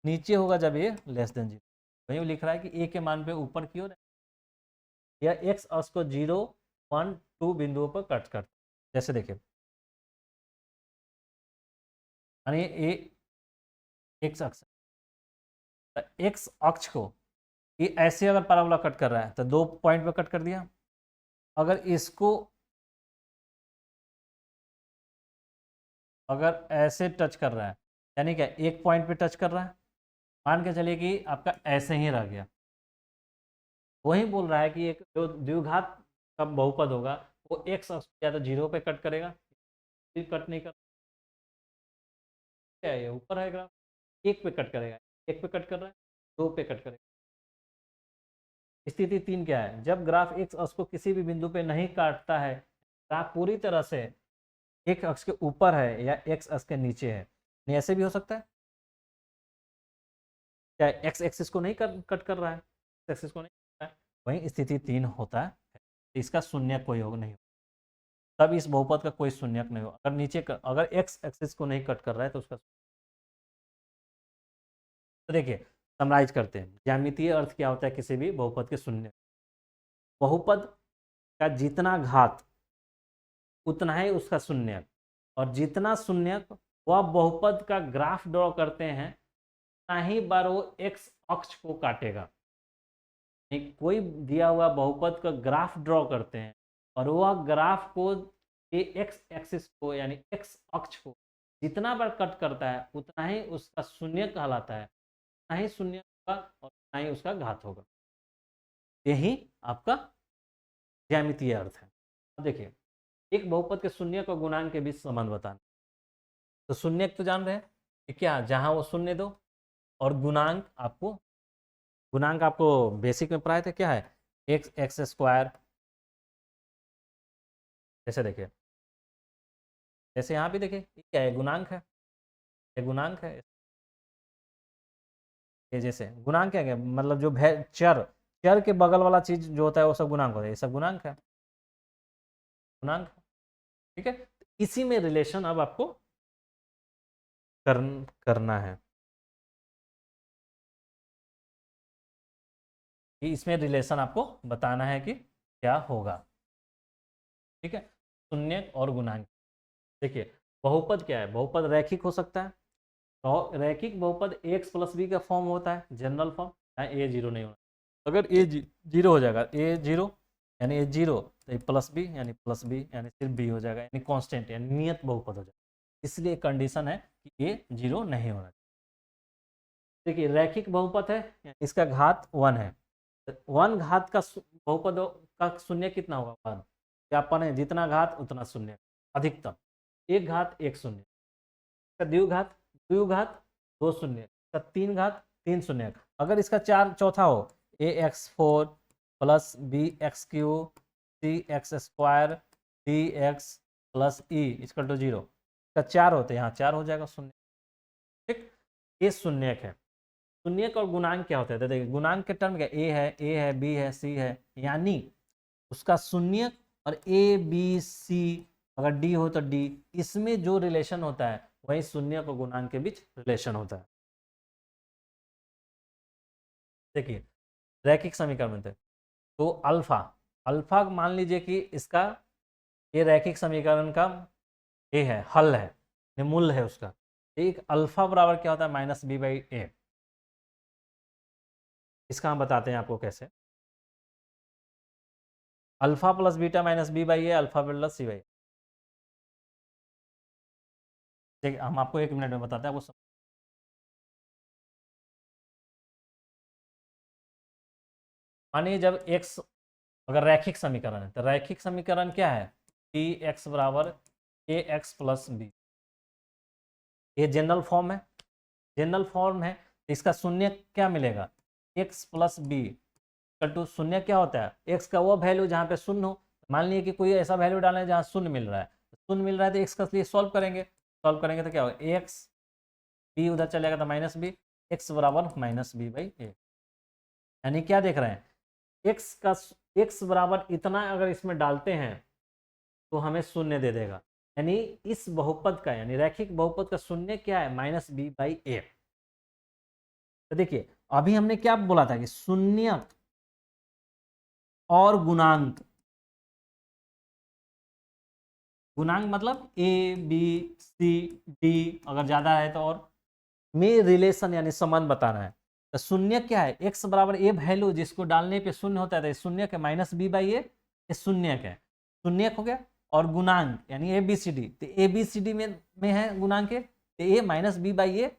नीचे होगा जब ये लेस देन जीरो। वही लिख रहा है कि ए के मान पे ऊपर की ओर या एक्स अक्ष को 0, 1, 2 बिंदुओं पर कट करता है। जैसे देखिए, यानी ए एक्स अक्ष, एक्स अक्ष को ये ऐसे अगर पैराबोला कट कर रहा है तो 2 पॉइंट पे कट कर दिया। अगर इसको अगर ऐसे टच कर रहा है, यानी क्या एक पॉइंट पे टच कर रहा है, मान के चलिए कि आपका ऐसे ही रह गया। वही बोल रहा है कि एक जो द्विघात का बहुपद होगा वो एक्स अक्ष या तो 0 पे कट करेगा, फिर कट नहीं कर, क्या है ये ऊपर है ग्राफ, एक पे कट करेगा, एक पे कट कर रहा है, 2 पे कट करेगा। स्थिति 3 क्या है, जब ग्राफ एक्स अक्ष को किसी भी बिंदु पे नहीं काटता है, ग्राफ पूरी तरह से एक अक्ष के ऊपर है या एक्स अक्ष के नीचे है। नहीं, ऐसे भी हो सकता है, क्या एक्स एक्सिस को नहीं कट कर रहा है, एक्सिस को नहीं कर रहा है, वही स्थिति 3 होता है, इसका शून्य कोई होगा नहीं, तब इस बहुपद का कोई शून्यक नहीं होगा। अगर नीचे अगर एक्स एक्सिस को नहीं कट कर रहा है तो उसका, तो देखिए समराइज करते हैं, ज्यामितीय अर्थ क्या होता है किसी भी बहुपद के शून्य, बहुपद का जितना घात उतना ही उसका शून्यक, और जितना शून्यक वह बहुपद का ग्राफ ड्रॉ करते हैं उतना ही बार वो एक्स अक्ष को काटेगा। कोई दिया हुआ बहुपद का ग्राफ ड्रॉ करते हैं और वह ग्राफ को एक्स एक्सिस को यानी एक्स अक्ष को जितना बार कट करता है उतना ही उसका शून्य कहलाता है, उतना ही शून्य होगा और उतना ही उसका घात होगा। यही आपका ज्यामितीय अर्थ है। अब देखिए, एक बहुपद के शून्य और गुणांक के बीच संबंध बताना, तो शून्य तो जान रहे हैं कि क्या, जहां वो शून्य दो, और गुणांक आपको बेसिक में पढ़ाए थे, क्या है, एक्स एक्स स्क्वायर। जैसे देखिए, जैसे यहाँ भी देखिए क्या है, गुणांक है, ये गुणांक है, ये जैसे गुणांक क्या है, मतलब जो चर चर के बगल वाला चीज जो होता है वो सब गुणांक होता है, ये सब गुणांक है, गुणांक, ठीक है। इसी में रिलेशन अब आपको करना है, कि इसमें रिलेशन आपको बताना है कि क्या होगा, ठीक है। शून्य और गुणांक, देखिए बहुपद क्या है, बहुपद रैखिक हो सकता है, तो रैखिक बहुपद एक्स प्लस बी का फॉर्म होता है, जनरल फॉर्म, ए जीरो नहीं होना, अगर ए जीरो हो जाएगा, ए जीरो यानी ए जीरो, तो ए प्लस बी यानी सिर्फ बी हो जाएगा, यानी कांस्टेंट यानी नियत बहुपद हो जाएगा। इसलिए कंडीशन है कि ए जीरो नहीं होना चाहिए। देखिए रैखिक बहुपद है, इसका घात 1 है, 1 घात का बहुपद का शून्य कितना होगा, 1, क्या पढ़े, जितना घात उतना शून्य, अधिकतम एक घात एक शून्य, का द्विघात द्विघात 2 शून्य, का 3 घात 3 शून्य। अगर इसका चौथा हो, a x 4 plus b x cube c x square d x plus e equal to 0, का 4 होते हैं, यहाँ 4 हो जाएगा शून्य, ठीक। ये शून्यक है। शून्यक और गुणांक क्या होता है, तो देखिए गुणांक के टर्म क्या, ए है बी है सी है, यानी उसका शून्यक और ए बी सी, अगर डी हो तो डी, इसमें जो रिलेशन होता है वही शून्यक और गुणांक के बीच रिलेशन होता है। देखिए रैखिक समीकरण में थे, तो अल्फा, अल्फा मान लीजिए कि इसका ये रैखिक समीकरण का ये है, हल है, ये मूल है उसका, एक अल्फा बराबर क्या होता है, माइनस बी बाई ए। इसका हम बताते हैं आपको कैसे, alpha plus beta minus b by a, alpha plus c by, देखिए हम आपको 1 मिनट में बताते हैं, आपको मानिए जब x अगर रैखिक समीकरण है तो रैखिक समीकरण क्या है, पी एक्स बराबर ए एक्स प्लस बी, ये जनरल फॉर्म है। जनरल फॉर्म है तो इसका शून्य क्या मिलेगा, एक्स प्लस बी टू शून्य क्या होता है, एक्स का वो वैल्यू जहाँ पे शून्य हो। मान लीजिए कि कोई ऐसा वैल्यू डालें जहाँ शून्य मिल रहा है, शून्य मिल रहा है तो एक्स का लिए सॉल्व करेंगे, सॉल्व करेंगे तो क्या होगा, एक्स बी उधर चलेगा तो माइनस बी, एक्स बराबर माइनस बी बाई ए। यानी क्या देख रहे हैं, एक्स का एक्स बराबर इतना अगर इसमें डालते हैं तो हमें शून्य दे देगा। यानी इस बहुपद का, यानी रैखिक बहुपद का शून्य क्या है, माइनस बी बाई ए। तो देखिए अभी हमने क्या बोला था कि शून्य और गुणांक, गुणांक मतलब ए बी सी डी अगर ज्यादा है तो और में रिलेशन यानी संबंध बताना है। तो शून्य क्या है, एक्स बराबर ए वैल्यू जिसको डालने पे शून्य होता है तो शून्य के माइनस बी बाई ए, शून्य का शून्य हो गया। और गुणांक यानी ए बी सी डी, तो ए बी सी डी में है गुणांक है तो ए माइनस बी बाई ए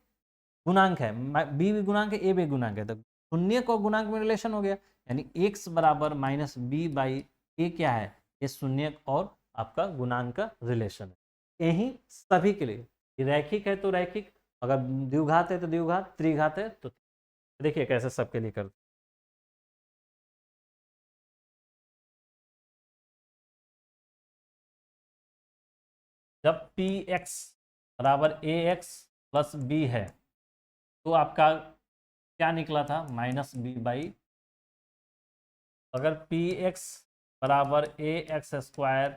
गुणांक है, बी भी गुणांक है ए भी गुणांक है, तो शून्य को गुणांक में रिलेशन हो गया। यानी एक्स बराबर माइनस बी बाई ए क्या है, ये शून्य और आपका गुणांक का रिलेशन है। यही सभी के लिए, रैखिक है तो रैखिक, अगर द्विघात है तो द्विघात, त्रिघात है तो देखिए कैसे सबके लिए कर। जब पी एक्स बराबर ए एक्स प्लस बी है तो आपका क्या निकला था, माइनस बी बाई। अगर पी एक्स बराबर a x square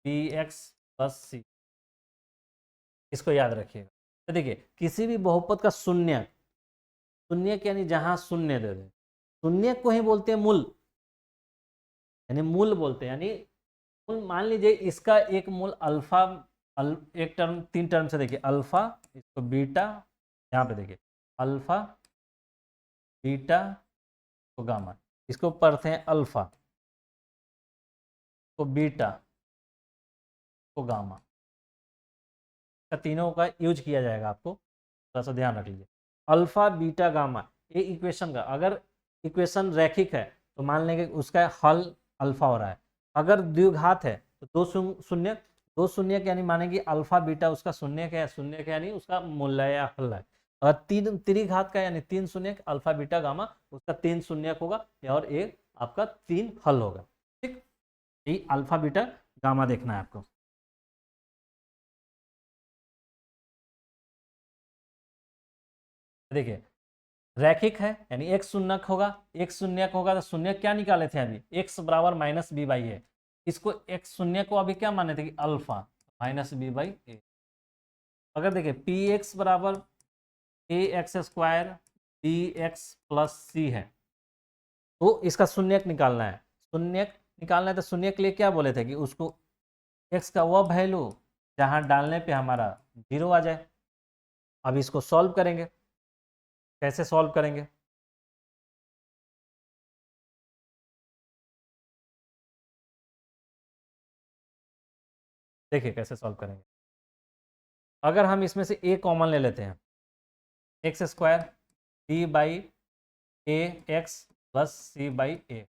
p x plus c, इसको याद रखिएगा। तो देखिए किसी भी बहुपद का शून्य, शून्य यानी जहां शून्य दे दे, शून्य को ही बोलते हैं मूल, यानी मूल बोलते हैं। यानी मूल मान लीजिए इसका एक मूल अल्फा, एक टर्म तीन टर्म से देखिए अल्फा, इसको बीटा, यहाँ पे देखिए अल्फा बीटा को गामा, इसको पढ़ते हैं अल्फा को बीटा को गामा, का तीनों का यूज किया जाएगा, आपको थोड़ा सा ध्यान रख लीजिए। अल्फा बीटा गामा, ये इक्वेशन का, अगर इक्वेशन रैखिक है तो मान लेंगे उसका हल अल्फा हो रहा है। अगर द्विघात है तो दो शून्य, दो शून्य यानी मानेंगे अल्फा बीटा उसका शून्य का है, शून्य का यानी उसका मूल्य या हल है। और तीन त्रिघात का यानी तीन शून्य अल्फा बीटा गामा, उसका तीन शून्य होगा और एक आपका तीन हल होगा। ठीक, ये अल्फा बीटा गामा देखना है आपको। देखिए रैखिक है यानी एक शून्यक होगा, एक शून्यक होगा तो शून्य क्या निकाले थे अभी, एक्स बराबर माइनस बी बाई ए, इसको एक शून्य को अभी क्या माने थे कि alpha minus b by a. अगर देखिए पी एक्स बराबर a x square b x plus c है तो इसका शून्यक निकालना है, शून्यक निकालना है तो शून्य के लिए क्या बोले थे कि उसको एक्स का वह वैल्यू जहां डालने पे हमारा जीरो आ जाए। अब इसको सॉल्व करेंगे, कैसे सॉल्व करेंगे, देखिए कैसे सॉल्व करेंगे। अगर हम इसमें से ए कॉमन ले लेते हैं, x square b by a x plus c by a,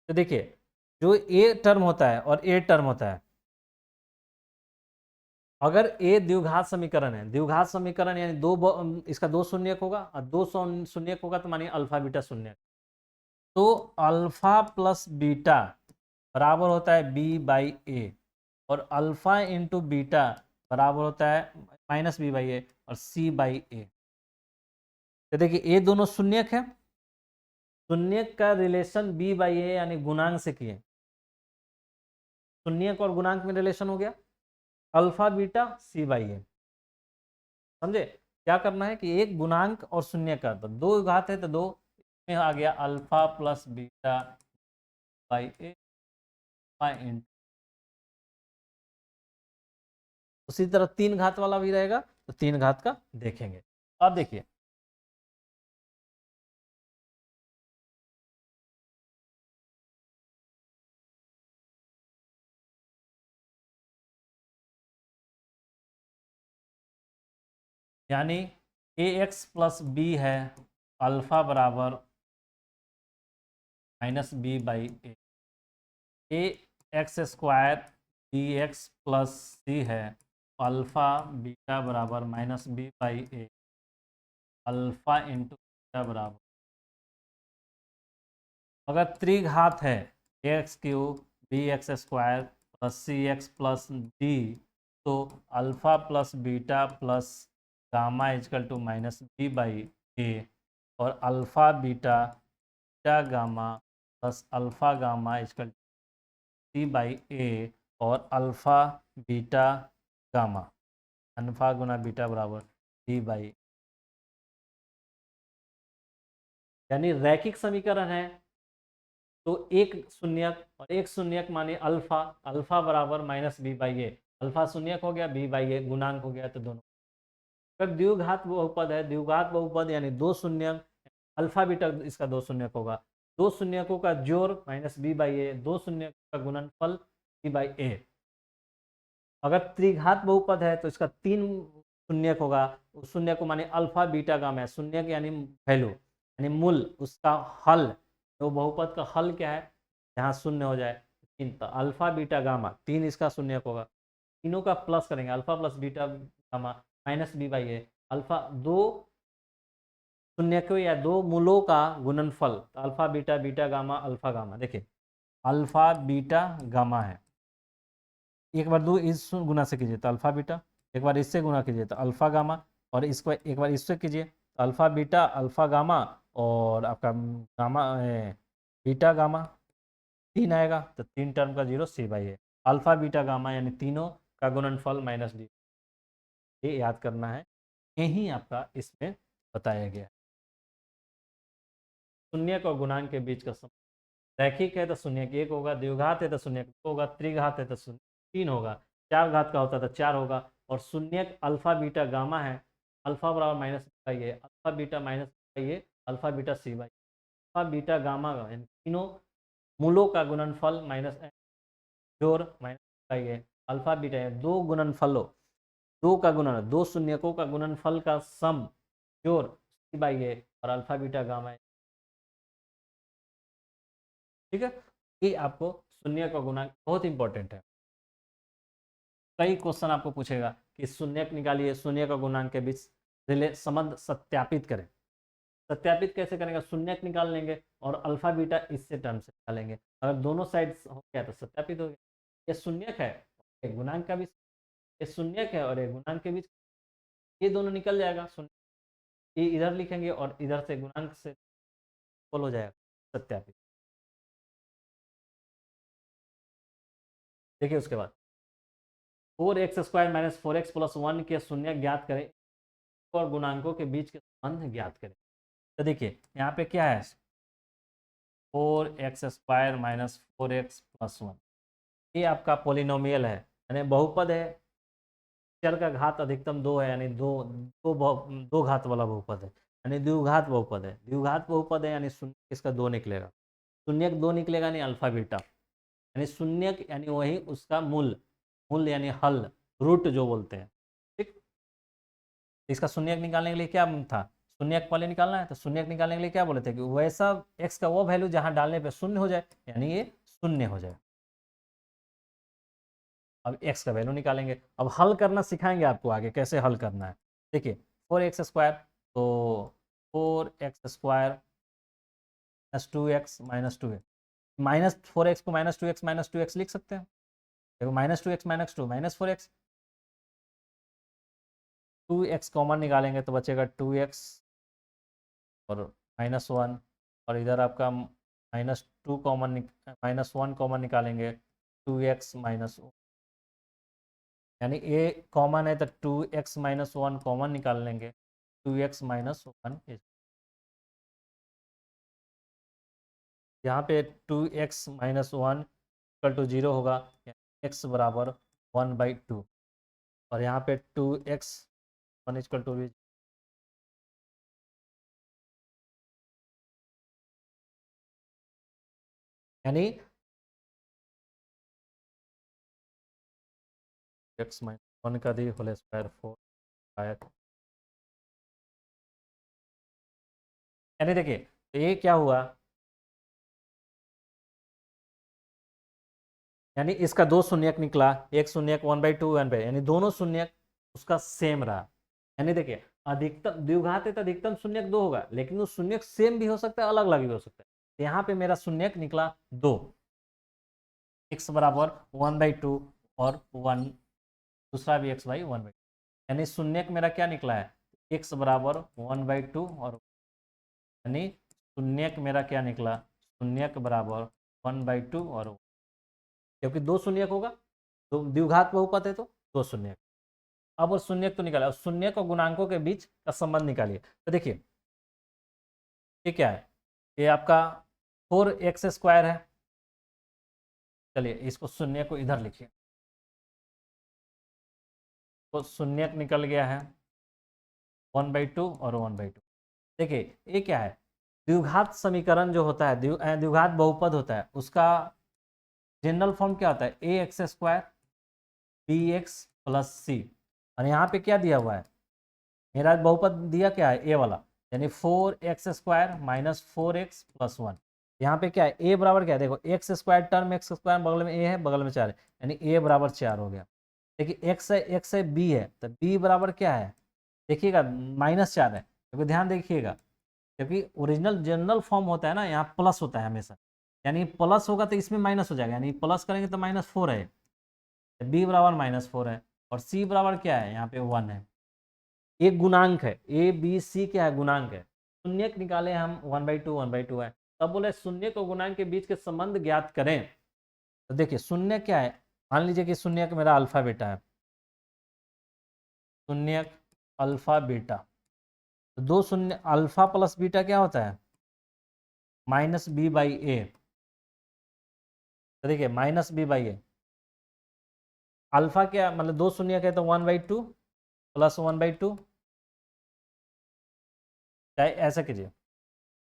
तो देखिए जो ए टर्म होता है और ए टर्म होता है, अगर ए द्विघात समीकरण है, द्विघात समीकरण यानी इसका दो शून्यक होगा और दो शून्यक होगा तो मानिए अल्फा बीटा शून्यक, तो अल्फा प्लस बीटा बराबर होता है बी बाई ए, और अल्फा इंटू बीटा बराबर होता है माइनस बी बाई ए और सी बाई ए। तो देखिए ये दोनों शून्यक है, शून्यक का रिलेशन बी बाई ए यानी गुणांक से किए, शून्यक और गुणांक में रिलेशन हो गया अल्फा बीटा सी बाई ए। समझे क्या करना है कि एक गुणांक और शून्य का, तो दो घात है तो दो में आ गया अल्फा प्लस बीटा बाई ए इन, उसी तरह तीन घात वाला भी रहेगा तो तीन घात का देखेंगे। अब देखिए यानी ए एक्स प्लस बी है अल्फा बराबर minus b by a x square b x plus c है, अल्फ़ा बीटा बराबर minus b by a alpha into beta बराबर, अगर त्रिघात है x cube b x square plus c x plus d, तो alpha plus beta plus gamma equal to minus b by a, और alpha beta beta gamma plus alpha gamma equal c by a, और alpha beta gamma, alpha गुना beta बराबर D by, यानी रैखिक समीकरण है। तो एक शून्यक और एक शून्यक माने अल्फा, अल्फा बराबर minus b by a, alpha शून्यक हो गया, बी बाई ए गुणांक हो गया, तो दोनों। अगर द्विघात बहुपद है, द्विघात बहुपद यानी दो शून्यक, अल्फा बीटा इसका दो शून्यक होगा, दो शून्यकों का जोड़ माइनस बी बाई ए, दो शून्यक का गुणनफल बी बाई ए। अगर त्रिघात बहुपद है तो इसका तीन शून्यक होगा, उस शून्य को माने अल्फा बीटा गामा, शून्यक यानी वैल्यू यानी मूल, उसका हल, तो बहुपद का हल क्या है, जहाँ शून्य हो जाए तीन, तो अल्फा बीटा गामा तीन इसका शून्यक होगा, तीनों का प्लस करेंगे, alpha plus beta gamma minus b by a, alpha दो शून्यकों या दो मूलों का गुणनफल, तो alpha beta beta gamma alpha gamma, देखिए अल्फा बीटा गामा है, एक बार दो इस गुना से कीजिए तो अल्फा बीटा, एक बार इससे गुना कीजिए तो अल्फा गामा, और इसको एक बार इससे कीजिए तो अल्फा बीटा अल्फा गामा, और आपका गामा बीटा गामा तीन आएगा, तो तीन टर्म का जीरो सी बाई है, अल्फा बीटा गामा यानी तीनों का गुणनफल माइनस डी, ये याद करना है, यही आपका इसमें बताया गया है। शून्यक और गुणांक के बीच का संबंध, रैखिक है तो शून्यक एक होगा, द्विघात है तो शून्यक दो होगा, त्रिघात है तो शून्य तीन होगा, चार घात का होता है तो चार होगा, और शून्यक अल्फा बीटा गामा है, अल्फा बराबर minus by a, alpha beta minus by a, alpha beta c by, alpha beta gamma यानी तीनों मूलों का गुणनफल माइनस जोड़ minus by a, alpha beta दो गुणनफलों, दो का गुणन, दो शून्यकों का गुणनफल का सम जोड़ सी बाई ए, और अल्फा बीटा गामा, ठीक है। ये आपको शून्य का गुणांक बहुत इंपॉर्टेंट है, कई क्वेश्चन आपको पूछेगा कि शून्यक निकालिए, शून्य का गुणांक के बीच रिले संबंध सत्यापित करें, सत्यापित कैसे करेंगे, शून्यक निकाल लेंगे और अल्फा बीटा इससे टर्म से निकालेंगे, अगर दोनों साइड हो गया तो सत्यापित हो गया, ये शून्यक है, एक गुणांक का बीच, ये शून्यक है और एक गुणांक के बीच, ये दोनों निकल जाएगा, शून्य ये इधर लिखेंगे और इधर से गुणांक से बोल हो जाएगा सत्यापित। देखिए उसके बाद 4x² माइनस 4x प्लस 1 के शून्य ज्ञात करें और गुणांकों के बीच के संबंध ज्ञात करें। तो देखिए यहाँ पे क्या है, 4x² माइनस 4x प्लस 1, ये आपका पोलिनोमियल है, यानी बहुपद है, चर का घात अधिकतम दो है, यानी दो घात वाला बहुपद है, यानी द्विघात बहुपद है, द्विघात बहुपद है यानी शून्य इसका दो निकलेगा, शून्यक दो निकलेगा यानी अल्फा बीटा, यानी शून्यक यानी वही उसका मूल, मूल यानी हल, रूट जो बोलते हैं, ठीक। इसका शून्यक निकालने के लिए क्या था, शून्यक पहले निकालना है, तो शून्यक निकालने के लिए क्या बोले थे कि वैसा एक्स का वो वैल्यू जहां डालने पे शून्य हो जाए, यानी ये शून्य हो जाए। अब एक्स का वैल्यू निकालेंगे, अब हल करना सिखाएंगे आपको आगे कैसे हल करना है। देखिए 4x² तो 4x² plus 2x minus 2x, minus 4x को माइनस 2x लिख सकते हैं, देखो minus 2x minus 2 minus 4x, 2x common निकालेंगे तो बचेगा 2x और -1, और इधर आपका -2 कॉमन, -1 कॉमन निकालेंगे 2x माइनस, यानी a कॉमन है तो 2x माइनस 1 कॉमन निकाल लेंगे, 2x माइनस 1, यहाँ पे 2x माइनस 1 इक्वल टू 0 होगा, x बराबर 1/2, और यहाँ पे 2x 1 इक्वल टू, यानी x माइनस 1 का दी होल स्क्वायर 4 आया, यानी देखिए तो ये क्या हुआ, यानी इसका दो शून्यक निकला, एक शून्यक 1/2 1/, यानी दोनों शून्यक उसका सेम रहा। यानी देखिए अधिकतम द्विघात है तो अधिकतम शून्यक 2 होगा, लेकिन वो शून्यक सेम भी हो सकता है, अलग अलग भी हो सकता है। तो यहाँ पे मेरा शून्यक निकला 2, x बराबर 1/2 और 1, दूसरा भी x/1/2, यानी शून्यक मेरा क्या निकला है, x बराबर 1/2 और, यानी शून्यक मेरा क्या निकला, शून्यक बराबर 1/2 और, क्योंकि दो शून्यक होगा, तो द्विघात बहुपद है तो दो शून्यक। अब शून्यक तो निकाला, शून्यक और गुणांकों के बीच का संबंध निकालिए। तो देखिए ये क्या है, ये आपका 4x² है। चलिए इसको शून्य को इधर लिखिए, तो शून्यक निकल गया है 1/2 और 1/2। देखिए ये क्या है, द्विघात समीकरण जो होता है, द्विघात बहुपद होता है, उसका जनरल फॉर्म क्या होता है, ax² bx प्लस सी। और यहाँ पे क्या दिया हुआ है, मेरा बहुपद दिया क्या है, ए वाला, यानी 4x² माइनस 4x प्लस 1। यहाँ पे क्या है, ए बराबर क्या है, देखो x² टर्म, x² बगल में ए है, बगल में 4 है, यानी ए बराबर 4 हो गया। देखिए x है b है, तो b बराबर क्या है, देखिएगा -4 है, क्योंकि ध्यान देखिएगा, क्योंकि ओरिजिनल जनरल फॉर्म होता है ना, यहाँ प्लस होता है हमेशा, यानी प्लस होगा तो इसमें माइनस हो जाएगा, यानी प्लस करेंगे तो -4 है, बी बराबर -4 है, और सी बराबर क्या है, यहाँ पे 1 है। एक गुणांक है, ए बी सी क्या है, गुणांक है। शून्यक निकाले हम 1/2 1/2 है, तब बोले शून्य और गुणांक के बीच के संबंध ज्ञात करें। तो देखिए शून्य क्या है, मान लीजिए कि शून्यक मेरा अल्फा बीटा है, शून्यक अल्फा बीटा, तो दो शून्य, अल्फा प्लस बीटा क्या होता है, -b/a। तो देखिए -b/a, अल्फा क्या मतलब दो शून्यक है तो 1/2 प्लस 1/2, चाहे ऐसा कीजिए,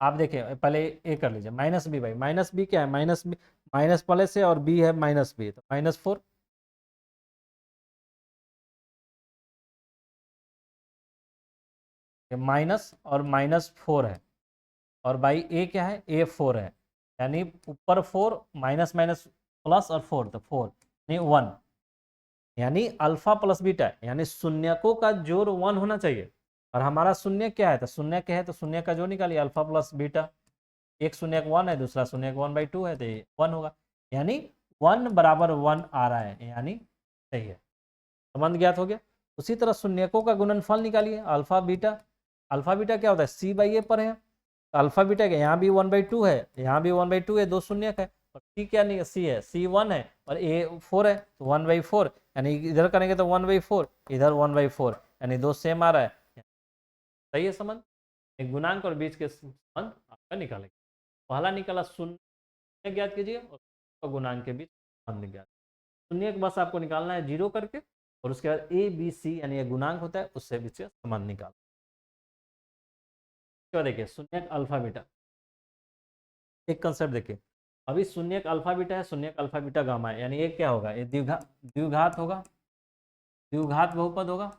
आप देखिए पहले ए कर लीजिए, -b/, -b क्या है, -b माइनस प्लस है और b है -b, तो -4, माइनस और -4 है, और बाई ए क्या है, a4 है, यानी ऊपर 4 माइनस माइनस प्लस और 4, तो 4 नहीं 1, यानी अल्फा प्लस बीटा, यानी शून्यकों का जोड़ 1 होना चाहिए। और हमारा शून्य क्या है, तो शून्य क्या है, तो शून्य का जोड़ निकालिए, अल्फा प्लस बीटा, एक शून्यक 1 है, दूसरा शून्यक 1/2 है, तो ये 1 होगा, यानी 1 बराबर 1 आ रहा है, यानी सही है, संबंध ज्ञात हो गया। उसी तरह शून्यकों का गुणनफल निकालिए, अल्फा बीटा, अल्फा बीटा क्या होता है, c/a पर है, तो अल्फा बीटा क्या, यहाँ भी 1/2 है, यहाँ भी 1/2 है, दो शून्यक है, और c क्या नहीं, c है, c 1 है और a 4 है, तो 1/4, यानी इधर करेंगे तो 1/4, इधर 1/4, यानी दो सेम आ रहा है, सही है संबंध। एक गुणांक और बीच के संबंध आपका निकालेंगे, पहला निकाला शून्य ज्ञात कीजिए और गुणांक के बीच संबंध ज्ञात, शून्य बस आपको निकालना है जीरो करके, और उसके बाद ए बी सी यानी ये गुणांक होता है, उससे बीच से संबंध निकाल। क्या देखिए शून्यक अल्फा बीटा, एक कंसेप्ट देखिए, अभी शून्यक अल्फा बीटा है, शून्यक अल्फा बीटा गामा है, यानी ये क्या होगा, ये द्विघात होगा, द्विघात बहुपद होगा,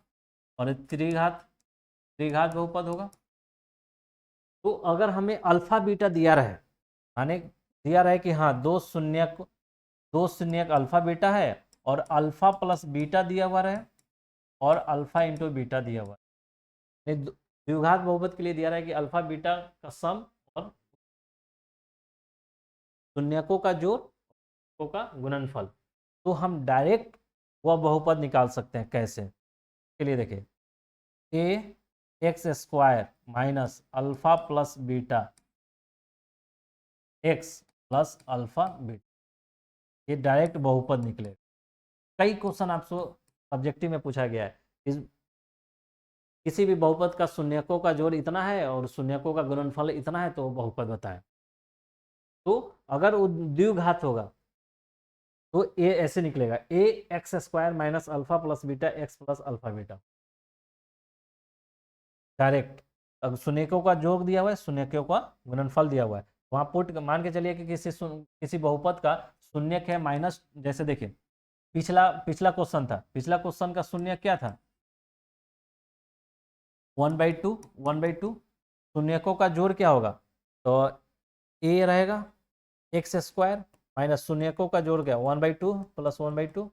और त्रिघात त्रिघात बहुपद होगा। तो अगर हमें अल्फा बीटा दिया रहे, माने दिया रहे कि हाँ दो शून्यक अल्फा बीटा है, और अल्फा प्लस बीटा दिया हुआ रहे, और अल्फा इंटू बीटा दिया हुआ है, द्विघात बहुपद के लिए दिया रहा है कि अल्फा बीटा का सम और शून्यकों का जोड़ का गुणनफल, तो हम डायरेक्ट वह बहुपद निकाल सकते हैं, कैसे, के लिए देखिए, a² minus alpha plus beta x plus alpha beta, ये डायरेक्ट बहुपद निकले। कई क्वेश्चन आपसे सब्जेक्टिव में पूछा गया है, किसी भी बहुपद का शून्यकों का जोड़ इतना है और शून्यकों का गुणनफल इतना है, तो बहुपद बताएं। तो अगर वो द्विघात होगा तो ए ऐसे निकलेगा, ax² minus alpha plus beta x plus alpha beta, direct. अब शून्यकों का जोड़ दिया हुआ है, शून्यकों का गुणनफल दिया हुआ है, वहां पुट मान के चलिए कि किसी बहुपद का शून्यक है माइनस, जैसे देखिए पिछला पिछला क्वेश्चन था, पिछला क्वेश्चन का शून्यक क्या था, 1/2 शून्यकों का जोड़ क्या होगा, तो ए रहेगा x² माइनस शून्यकों का जोड़ क्या 1/2 plus 1/2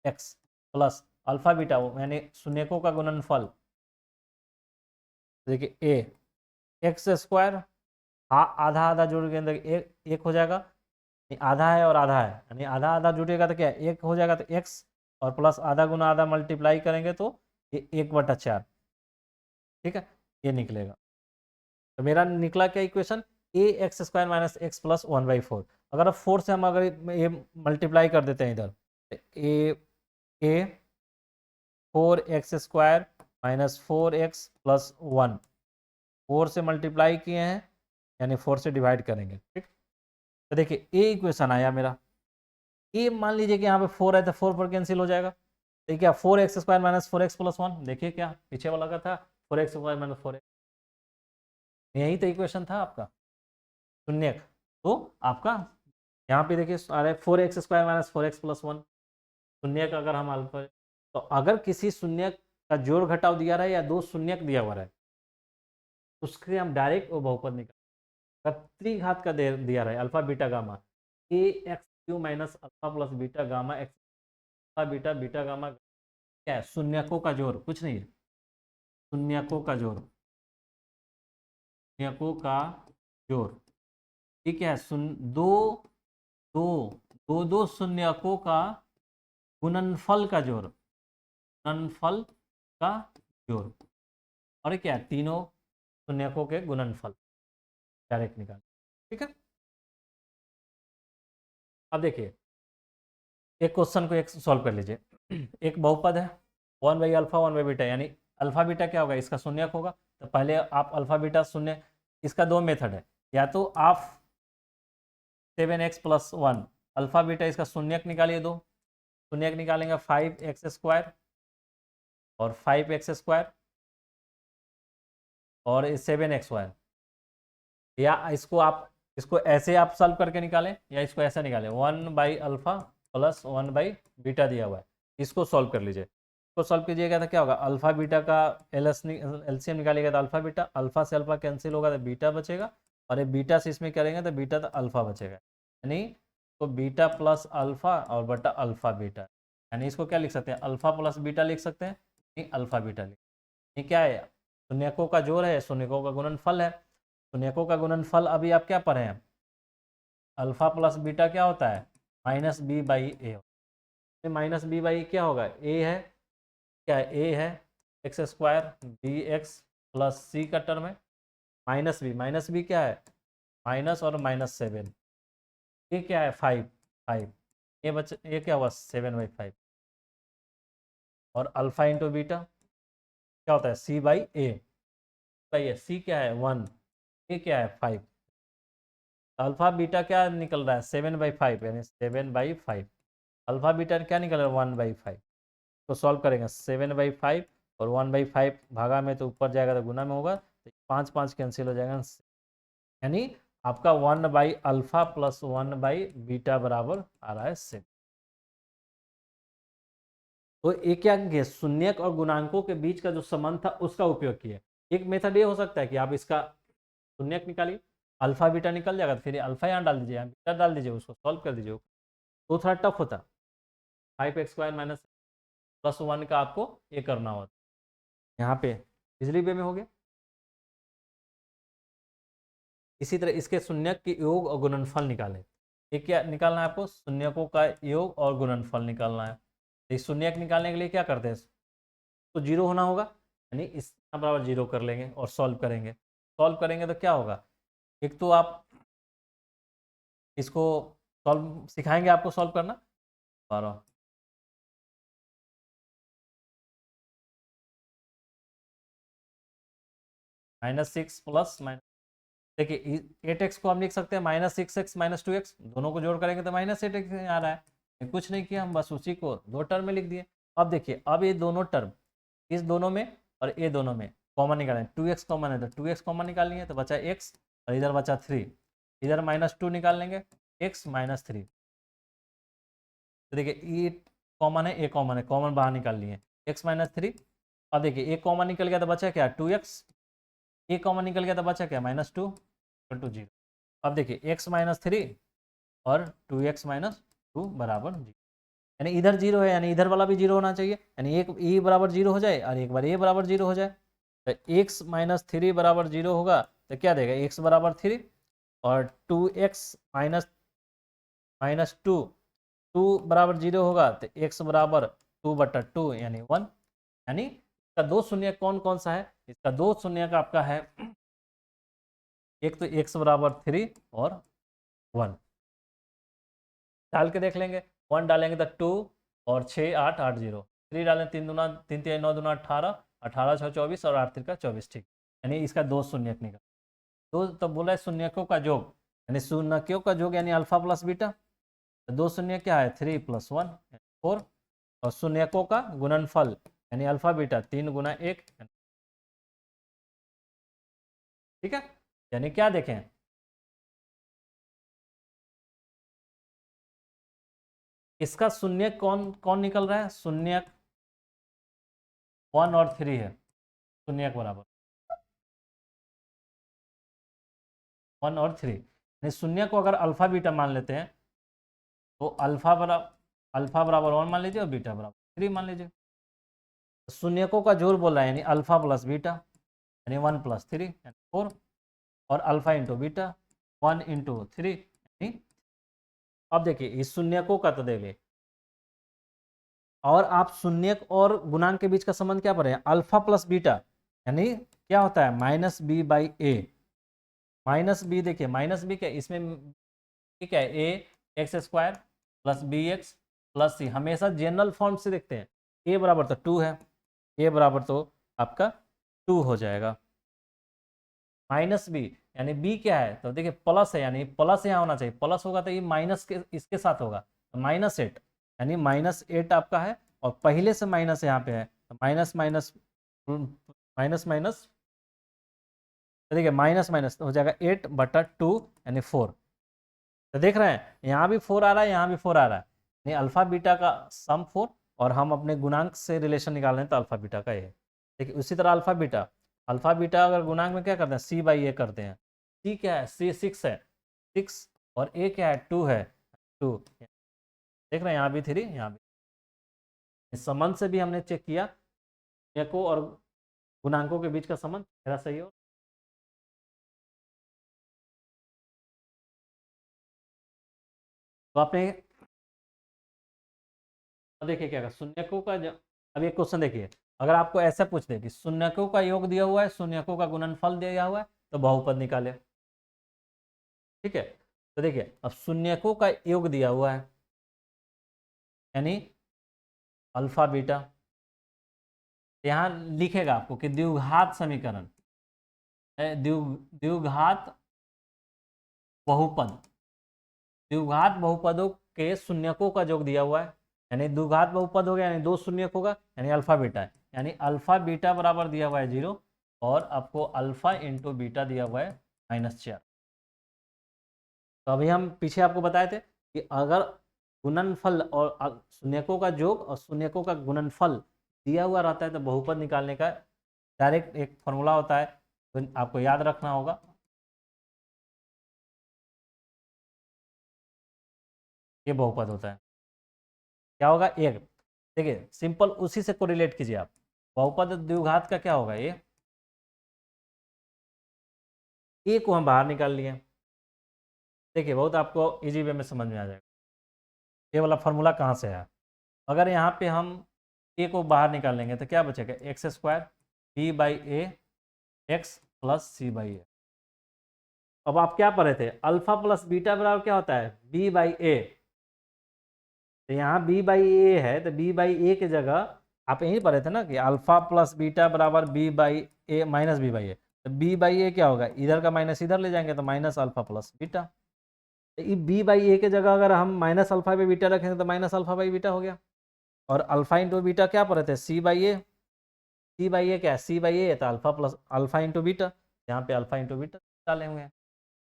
x plus alpha beta यानी शून्यकों का गुणनफल देखिए ए एक्स स्क्वायर आधा आधा जोड़ के अंदर एक हो जाएगा, आधा है और आधा है यानी आधा आधा जुड़ेगा तो क्या एक हो जाएगा, तो एक्स और प्लस आधा गुना आधा मल्टीप्लाई करेंगे तो ये 1/4, ठीक है, ये निकलेगा। तो मेरा निकला क्या equation a x square minus x plus 1/4। अगर 4 से हम अगर ये मल्टीप्लाई कर देते हैं इधर, ए 4x square minus 4x plus 1, 4 से मल्टीप्लाई किए हैं यानी 4 से डिवाइड करेंगे, ठीक। तो देखिए ए इक्वेशन आया मेरा, ए मान लीजिए कि यहाँ पे 4 है तो 4 पर कैंसिल हो जाएगा, तो क्या 4x square minus 4x plus 1, देखिए क्या पीछे वाला का था 4x स्क्वायर माइनस 4x, यही तो इक्वेशन था आपका शून्यक। तो आपका यहाँ पे देखिए अरे 4x square minus 4x plus 1 शून्यक, अगर हम अल्फा, तो अगर किसी शून्यक का जोड़ घटाव दिया रहा है या दो शून्यक दिया हुआ है उसके हम डायरेक्ट वो बहुपद निकाल, त्रिघात का दिया रहा है अल्फा बीटा गामा ए x Q minus alpha plus beta gamma x, alpha beta beta gamma क्या है, शून्यकों का जोड़, कुछ नहीं है, शून्यकों का जोड़, शून्यकों का जोड़, ठीक है, दो दो दो दो शून्यकों का गुणनफल का जोड़, गुणनफल का जोड़, और क्या है तीनों शून्यकों के गुणनफल डायरेक्ट निकाल, ठीक है। अब देखिए एक क्वेश्चन को एक सॉल्व कर लीजिए, एक बहुपद है 1/अल्फा 1/बीटा, यानी अल्फा बीटा क्या होगा, इसका शून्यक होगा, तो पहले आप अल्फा बीटा शून्य, इसका दो मेथड है, या तो आप 7x प्लस 1 अल्फा बीटा इसका शून्यक निकालिए, दो शून्यक निकालेंगे 5x स्क्वायर और 5x स्क्वायर और 7x², या इसको ऐसे आप सॉल्व करके निकालें या इसको ऐसा निकालें 1/अल्फा प्लस 1/बीटा दिया हुआ है, इसको सॉल्व कर लीजिए, इसको सॉल्व कीजिएगा तो क्या होगा अल्फा बीटा का एलसीएम निकालिएगा तो अल्फा बीटा, अल्फा से अल्फा कैंसिल होगा तो बीटा बचेगा, और ये बीटा से इसमें करेंगे तो बीटा तो अल्फा बचेगा, यानी तो बीटा प्लस अल्फा और बटा अल्फा बीटा, यानी इसको क्या लिख सकते हैं अल्फा प्लस बीटा लिख सकते हैं, नहीं अल्फा बीटा लिख, ये क्या है शून्यकों का जोड़ है, शून्यकों का गुणनफल है, शून्यकों का गुणनफल अभी आप क्या पढ़े हैं, अल्फा प्लस बीटा क्या होता है -b/a, -b/a क्या होगा ए है, क्या है ए है x square b x plus c का टर्म है, माइनस बी क्या है माइनस और -7, ये क्या है 5 ये क्या हुआ 7/5, और अल्फा इंटू बीटा क्या होता है c/a, सी क्या है 1, ये क्या है 5, अल्फा बीटा क्या निकल रहा है 7/5 यानी 7/5, अल्फा बीटा क्या निकल रहा है 1/5, तो सॉल्व करेंगे 7/5 और 1/5 भागा में तो ऊपर जाएगा तो गुना में होगा, तो 5 कैंसिल हो जाएगा, यानी आपका 1/अल्फा प्लस 1/बीटा बराबर आ रहा है 7। तो एक क्या किया शून्यक और गुणांकों के बीच का जो संबंध था उसका उपयोग किया, एक मेथड ये हो सकता है कि आप इसका शून्यक निकालिए, अल्फा बीटा निकल जाएगा, तो फिर अल्फा यहाँ डाल दीजिए, यहाँ बीटा डाल दीजिए, उसको सॉल्व कर दीजिए, तो थोड़ा टफ होता, 5x² माइनस प्लस 1 का आपको ये करना होता, यहाँ पे इजली वे में हो गया। इसी तरह इसके शून्यक के योग और गुणनफल निकालें, ये क्या निकालना है आपको शून्यकों का योग और गुणनफल निकालना है, इस शून्यक निकालने के लिए क्या करते हैं तो जीरो होना होगा, यानी इसका बराबर जीरो कर लेंगे और सॉल्व करेंगे तो क्या होगा, एक तो आप इसको सॉल्व सिखाएंगे आपको सॉल्व करना, और -6 प्लस माइनस, देखिए 8x को हम लिख सकते हैं -6x -2x, दोनों को जोड़ करेंगे तो -8x आ रहा है, कुछ नहीं किया हम बस उसी को दो टर्म में लिख दिए। अब देखिए अब ये दोनों टर्म इस दोनों में और ये दोनों में कॉमन निकालें, 2x कॉमन है तो 2x कॉमन निकाल लेंगे तो बचा x, और इधर बचा 3, इधर -2 निकाल लेंगे x -3, तो देखिए ये कॉमन है ए कॉमन है, कॉमन बाहर निकाल लिए x -3, अब देखिए एक कॉमन निकल गया तो बचा क्या 2x, ए कॉमन निकल गया तो बचा क्या -2 = 0, अब देखिए x -3 और 2x माइनस 2 बराबर 0, यानी इधर 0 है, यानी इधर वाला भी 0 होना चाहिए, यानी एक ए बराबर 0 हो जाए और एक बार ए बराबर 0 हो जाए। तो x माइनस 3 बराबर 0 होगा तो क्या देगा, x बराबर 3 और 2x माइनस माइनस 2 बराबर 0 होगा तो x बराबर 2/2 यानी 1। यानी इसका दो शून्य कौन कौन सा है, इसका दो शून्य का आपका है, एक तो x बराबर 3 और 1, डाल के देख लेंगे। 1 डालेंगे तो 2 और 6 8 8 0, 3 डालें 3 दूना 3 3 9 दूना 18, 18 6 24 और 8 3 का 24, ठीक। यानी इसका दो शून्यक निकल, दो तो बोला है शून्यकों का योग, यानी शून्यकों का योग यानी अल्फा प्लस बीटा। तो दो शून्य क्या है, 3 + 1 4, और शून्यकों का गुणनफल यानी अल्फा बीटा 3 × 1, ठीक है। यानी क्या देखें, इसका शून्य कौन कौन निकल रहा है, शून्य 1 और 3 है, शून्य बराबर 1 और 3, यानी शून्य को अगर अल्फा बीटा मान लेते हैं तो अल्फा बराबर 1 मान लीजिए और बीटा बराबर 3 मान लीजिए। शून्यकों का जोड़ बोल रहा है यानी अल्फा प्लस बीटा, यानी 1 + 3 यानी 4, और अल्फा इंटू बीटा 1 × 3 यानी, अब देखिए इस शून्यकों का तो देखिए, और आप शून्यक और गुणांक के बीच का संबंध क्या पढ़े, अल्फा प्लस बीटा, यानी क्या होता है -b/a, -b देखिए -b क्या इसमें, क्या है a² + bx + c, हमेशा जनरल फॉर्म से देखते हैं। a बराबर तो 2 है, a बराबर तो आपका 2 हो जाएगा, -b यानी b क्या है, तो देखिए प्लस है, यानी प्लस यहाँ होना चाहिए, प्लस होगा तो ये माइनस के इसके साथ होगा, तो -8 यानी -8 आपका है, और पहले से माइनस यहाँ पे है तो माइनस माइनस माइनस माइनस, तो देखिए माइनस माइनस हो जाएगा 8/2 यानी 4। तो देख रहे हैं यहाँ भी 4 आ रहा है, यहाँ भी 4 आ रहा है, यानी अल्फा बीटा का सम 4, और हम अपने गुणांक से रिलेशन निकाल रहे हैं तो अल्फा बीटा का ये। देखिए उसी तरह अल्फा बीटा अगर गुणांक में क्या करते हैं, c/a करते हैं। c क्या है, c 6 है, 6, और a क्या है 2 है, 2, देख रहे हैं यहाँ भी 3 यहाँ भी। इस संबंध से भी हमने चेक किया को और गुणांकों के बीच का संबंध मेरा सही हो। तो आपने देखिए क्या शून्यकों का अब एक क्वेश्चन देखिए, अगर आपको ऐसा पूछ दे कि शून्यकों का योग दिया हुआ है, शून्यकों का गुणनफल दिया हुआ है, तो बहुपद निकाले, ठीक है। तो देखिए अब शून्यकों का योग दिया हुआ है यानी अल्फा बीटा, यहाँ लिखेगा आपको कि द्विघात समीकरण, द्विघात बहुपद, द्विघात बहुपदों के शून्यकों का योग दिया हुआ है, यानी द्विघात बहुपद हो गया, यानी दो शून्यक होगा, यानी अल्फा बीटा है, यानी अल्फा बीटा बराबर दिया हुआ है 0, और आपको अल्फा इंटू बीटा दिया हुआ है -4। तो अभी हम पीछे आपको बताए थे कि अगर गुणनफल और शून्यकों का योग और शून्यकों का गुणनफल दिया हुआ रहता है तो बहुपद निकालने का डायरेक्ट एक फॉर्मूला होता है, तो आपको याद रखना होगा, ये बहुपद होता है। क्या होगा, एक, देखिए सिंपल उसी से कोरिलेट कीजिए आप, बहुपद द्विघात का क्या होगा, ए को हम बाहर निकाल लिए, देखिए बहुत आपको इजी वे में समझ में आ जाएगा ये वाला फॉर्मूला कहाँ से है। अगर यहाँ पे हम ए को बाहर निकाल लेंगे तो क्या बचेगा, x² b/a x + c/a। अब आप क्या पढ़े थे, अल्फा प्लस बीटा बराबर क्या होता है, b/a, तो यहाँ b/a है तो b/a की जगह आप यहीं पढ़े थे ना कि अल्फा प्लस बीटा बराबर b/a माइनस b/a, तो b/a क्या होगा, इधर का माइनस इधर ले जाएंगे तो माइनस अल्फा प्लस बीटा, तो b/a की जगह अगर हम माइनस अल्फा बाई बीटा रखेंगे तो माइनस अल्फा बाई बीटा हो गया, और अल्फा इंटू बीटा क्या पढ़े थे, c/a, c/a क्या है, c/a तो alpha plus alpha into beta, यहाँ पे अल्फा इंटू बीटा डाले हुए हैं।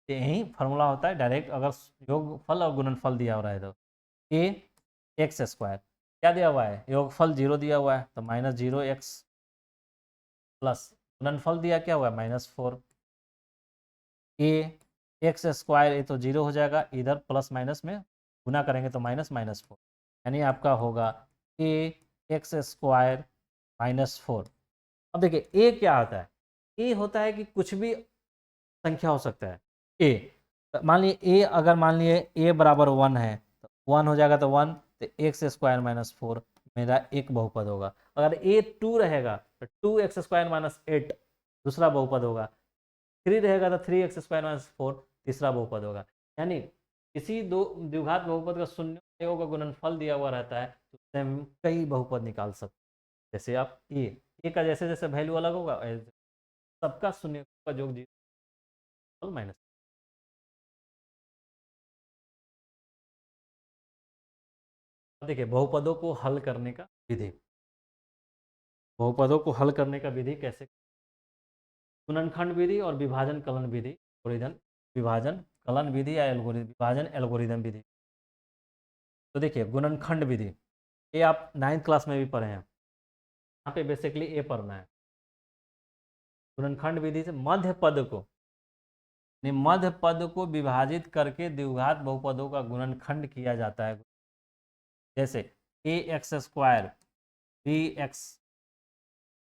यही फार्मूला होता है डायरेक्ट, अगर योगफल और गुणनफल दिया हो रहा है तो a(x²) क्या दिया हुआ है, योगफल 0 दिया हुआ है तो -0x प्लस गुणनफल दिया क्या हुआ है -4, a एक्स स्क्वायर ये तो 0 हो जाएगा, इधर प्लस माइनस में गुना करेंगे तो माइनस माइनस 4, यानी आपका होगा ए एक्स स्क्वायर माइनस 4। अब देखिए ए क्या होता है, ए होता है कि कुछ भी संख्या हो सकता है ए। मान लिए ए, अगर मान लिए ए बराबर 1 है तो 1 हो जाएगा, तो 1 तो एक्स स्क्वायर माइनस 4 मेरा एक बहुपद होगा। अगर ए 2 रहेगा तो 2x स्क्वायर माइनस 8 दूसरा बहुपद होगा, 3 रहेगा तो 3x स्क्वायर माइनस 4 तीसरा बहुपद होगा। यानी किसी दो द्विघात बहुपद का शून्यों का गुणनफल दिया हुआ रहता है तो उससे हम कई बहुपद निकाल सकते हैं। जैसे आप ए का जैसे जैसे वैल्यू अलग होगा, सबका शून्य का योग माइनस। देखिए बहुपदों को हल करने का विधि, बहुपदों को हल करने का विधि कैसे, गुणनखंड विधि और विभाजन कलन विधि, एल्गोरिदम विभाजन कलन विधि या एल्गोरिदम विभाजन एल्गोरिदम विधि। तो देखिए गुणनखंड विधि ये आप 9th क्लास में भी पढ़े हैं, यहाँ पे बेसिकली ए पढ़ना है। गुणनखंड विधि से मध्य पद को, मध्य पद को विभाजित करके द्विघात बहुपदों का गुणनखंड किया जाता है। जैसे a x square b x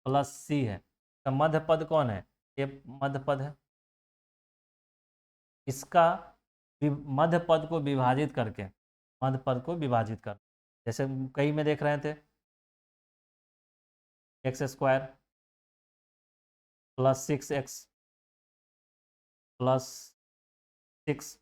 plus c है, तो मध्य पद कौन है, ये मध्य पद है। इसका मध्य पद को विभाजित करके, मध्य पद को विभाजित कर, जैसे कई में देख रहे थे x square plus 6x plus 6,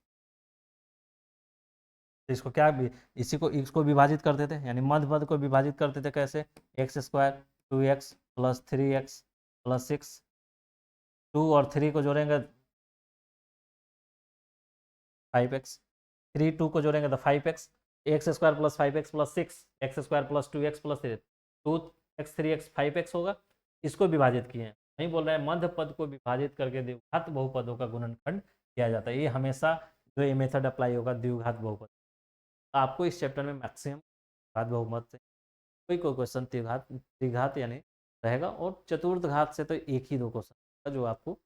तो इसको क्या भी, इसी को इसको विभाजित करते थे, यानी मध्य पद को विभाजित करते थे कैसे, x square 2x plus 3x plus 6, 2 और 3 को जोड़ेंगे 5x, 3 2 को जोड़ेंगे तो 5x, x square plus 5x plus 6, x square plus 2x plus 3, 2x 3x 5x होगा। इसको विभाजित किए हैं, नहीं बोल रहे हैं मध्य पद को विभाजित करके द्विघात बहुपदों का गुणनखंड किया जाता है। ये हमेशा जो ये मेथड अप्लाई होगा द्विघात बहुपद, आपको इस चैप्टर में मैक्सिमम घात बहुपद से कोई कोई क्वेश्चन त्रिघात त्रिघात यानी रहेगा, और चतुर्थ घात से तो एक ही दो क्वेश्चन जो आपको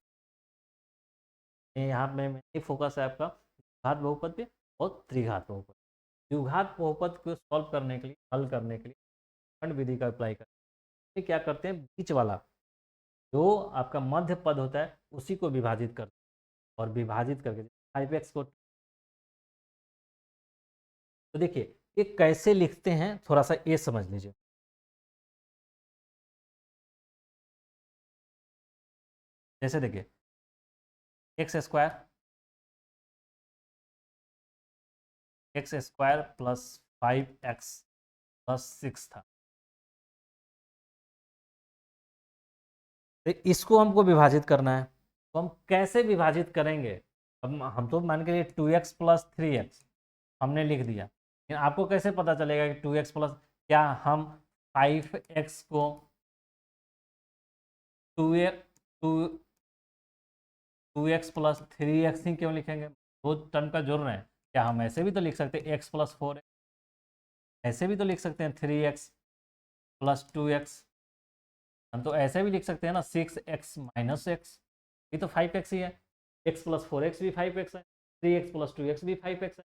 यहाँ में फोकस है आपका घात बहुपद पे और त्रिघात बहुपद। द्विघात बहुपद को सॉल्व करने के लिए, हल करने के लिए खंड विधि का अप्लाई करते हैं। क्या करते हैं, बीच वाला जो आपका मध्य पद होता है उसी को विभाजित करते हैं, और विभाजित करके 5x को, तो देखिए ये कैसे लिखते हैं थोड़ा सा ये समझ लीजिए। जैसे देखिए x square plus 5x plus 6 था, तो इसको हमको विभाजित करना है, तो हम कैसे विभाजित करेंगे। अब हम तो मान के 2x प्लस 3x हमने लिख दिया, लेकिन आपको कैसे पता चलेगा कि 2x प्लस, क्या हम 5x को 2x प्लस 3x ही क्यों लिखेंगे, दो टर्म का जोड़ रहे हैं। क्या हम ऐसे भी तो लिख सकते हैं x प्लस 4, ऐसे भी तो लिख सकते हैं 3x प्लस 2x, हम तो ऐसे भी लिख सकते हैं ना 6x माइनस एक्स, ये तो 5x ही है, x प्लस 4x भी 5x है, 3x प्लस 2x भी 5x है।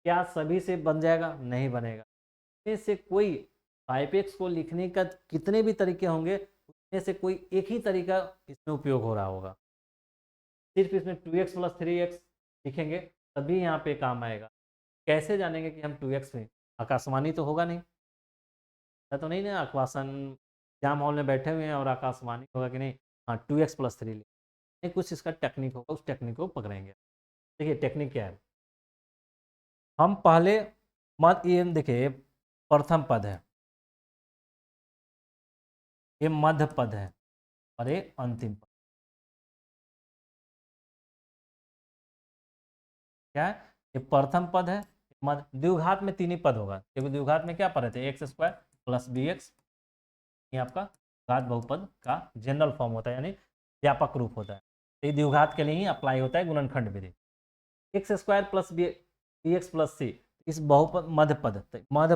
क्या सभी से बन जाएगा, नहीं बनेगा। इसमें से कोई 5x को लिखने का कितने भी तरीके होंगे, उसमें से कोई एक ही तरीका इसमें उपयोग हो रहा होगा। सिर्फ इसमें 2x प्लस 3x लिखेंगे तभी यहाँ पे काम आएगा। कैसे जानेंगे कि हम 2x में, आकाशवाणी तो होगा नहीं, ऐसा तो नहीं ना आकाशन एग्जाम हॉल में बैठे हुए हैं और आकाशवाणी होगा कि नहीं, हाँ 2x प्लस 3 नहीं, कुछ इसका टेक्निक होगा, उस टेक्निक को पकड़ेंगे। देखिए टेक्निक क्या है, हम पहले मध्य, ये देखिए प्रथम पद है, ये मध्य पद है और ये अंतिम पद क्या है, ये प्रथम पद है। मध्य द्विघात में तीन ही पद होगा, क्योंकि द्विघात में क्या पढ़े थे, x square plus b x, ये आपका घात बहुपद का जनरल फॉर्म होता है, यानी व्यापक रूप होता है। तो ये द्विघात के लिए ही अप्लाई होता है गुणनखंड विधि। X square plus b x plus c, इस बहुपद मध्य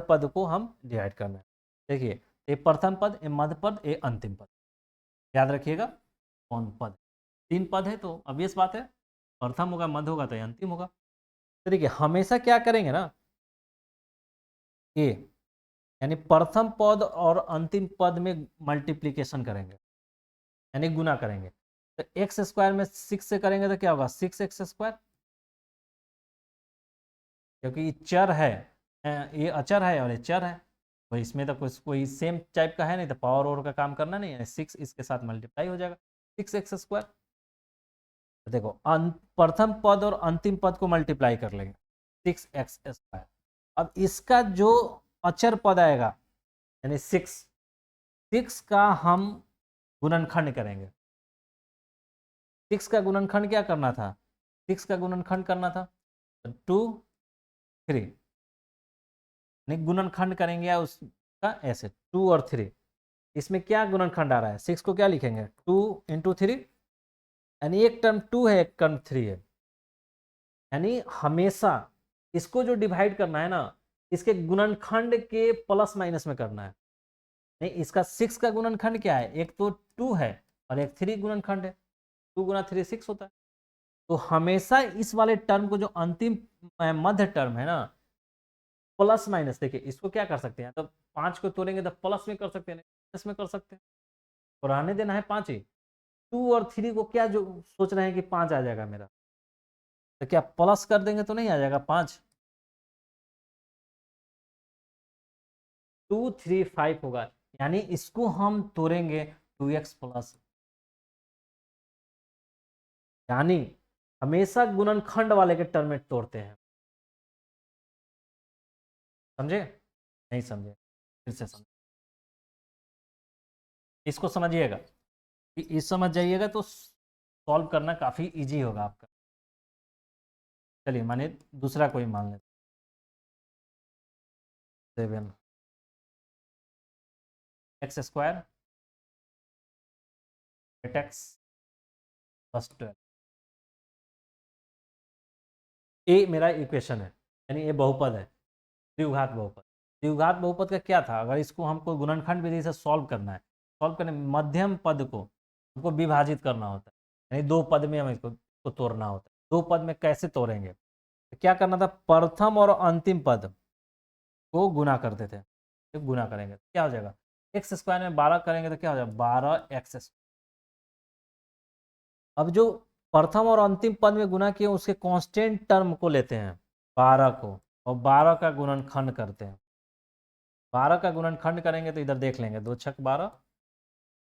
पद को हम डिवाइड करना है। देखिए ये प्रथम पद, ये मध्य पद, ये अंतिम पद, याद रखिएगा कौन पद, तीन पद है तो obvious बात है प्रथम होगा, मध्य होगा तो ये अंतिम होगा। तो देखिए हमेशा क्या करेंगे ना, ए यानी प्रथम पद और अंतिम पद में मल्टीप्लीकेशन करेंगे, यानी गुना करेंगे। तो एक्स स्क्वायर में 6 से करेंगे तो क्या होगा, 6x², क्योंकि ये चर है, ये अचर है और ये चर है, तो इसमें तो कोई सेम टाइप का है नहीं, तो पावर और का काम करना नहीं है, 6 इसके साथ मल्टीप्लाई हो जाएगा 6x²। देखो प्रथम पद और अंतिम पद को मल्टीप्लाई कर लेंगे 6x²। अब इसका जो अचर पद आएगा यानी 6 का हम गुणनखंड करेंगे। 6 का गुणनखंड क्या करना था, 6 का गुणनखंड करना था 2 3, नहीं गुणनखंड करेंगे या उसका ऐसे 2 और 3, इसमें क्या गुणनखंड आ रहा है, 6 को क्या लिखेंगे 2 × 3, यानी एक टर्म 2 है एक टर्म 3 है, यानी हमेशा इसको जो डिवाइड करना है ना, इसके गुणनखंड के प्लस माइनस में करना है। नहीं इसका 6 का गुणनखंड क्या है, एक तो 2 है और एक 3 गुणनखंड है, 2 × 3 6 होता है। तो हमेशा इस वाले टर्म को जो अंतिम मध्य टर्म है ना, प्लस माइनस, देखिए इसको क्या कर सकते हैं, तो 5 को तोड़ेंगे तो प्लस में कर सकते हैं, माइनस में कर सकते हैं, तो रहने देना है 5 ही। 2 और 3 को क्या जो सोच रहे हैं कि 5 आ जाएगा मेरा, तो क्या प्लस कर देंगे तो नहीं आ जाएगा 5, 2 3 5 होगा, यानी इसको हम तोड़ेंगे 2x प्लस, यानी हमेशा गुणनखंड वाले के टर्म में तोड़ते हैं। समझे, नहीं समझे, फिर से समझे, इसको समझिएगा, कि इस समझ जाइएगा तो सॉल्व करना काफी इजी होगा आपका। चलिए माने दूसरा कोई मान लेते, 7x² 8x + 12, ये मेरा इक्वेशन है, यानी ये बहुपद है, द्विघात बहुपद। द्विघात बहुपद का क्या था, अगर इसको हमको गुणनखंड विधि से सॉल्व करना है, सॉल्व करने में मध्यम पद को हमको विभाजित करना होता है, यानी 2 पद में हम इसको तोड़ना होता है। 2 पद में कैसे तोड़ेंगे, तो क्या करना था, प्रथम और अंतिम पद को गुना करते थे, तो गुना करेंगे तो क्या हो जाएगा, x² में 12 करेंगे तो क्या हो जाएगा 12x²। अब जो प्रथम और अंतिम पद में गुना किए उसके कांस्टेंट टर्म को लेते हैं 12 को, और 12 का गुणनखंड करते हैं। 12 का गुणनखंड करेंगे तो इधर देख लेंगे, 2 छक 12,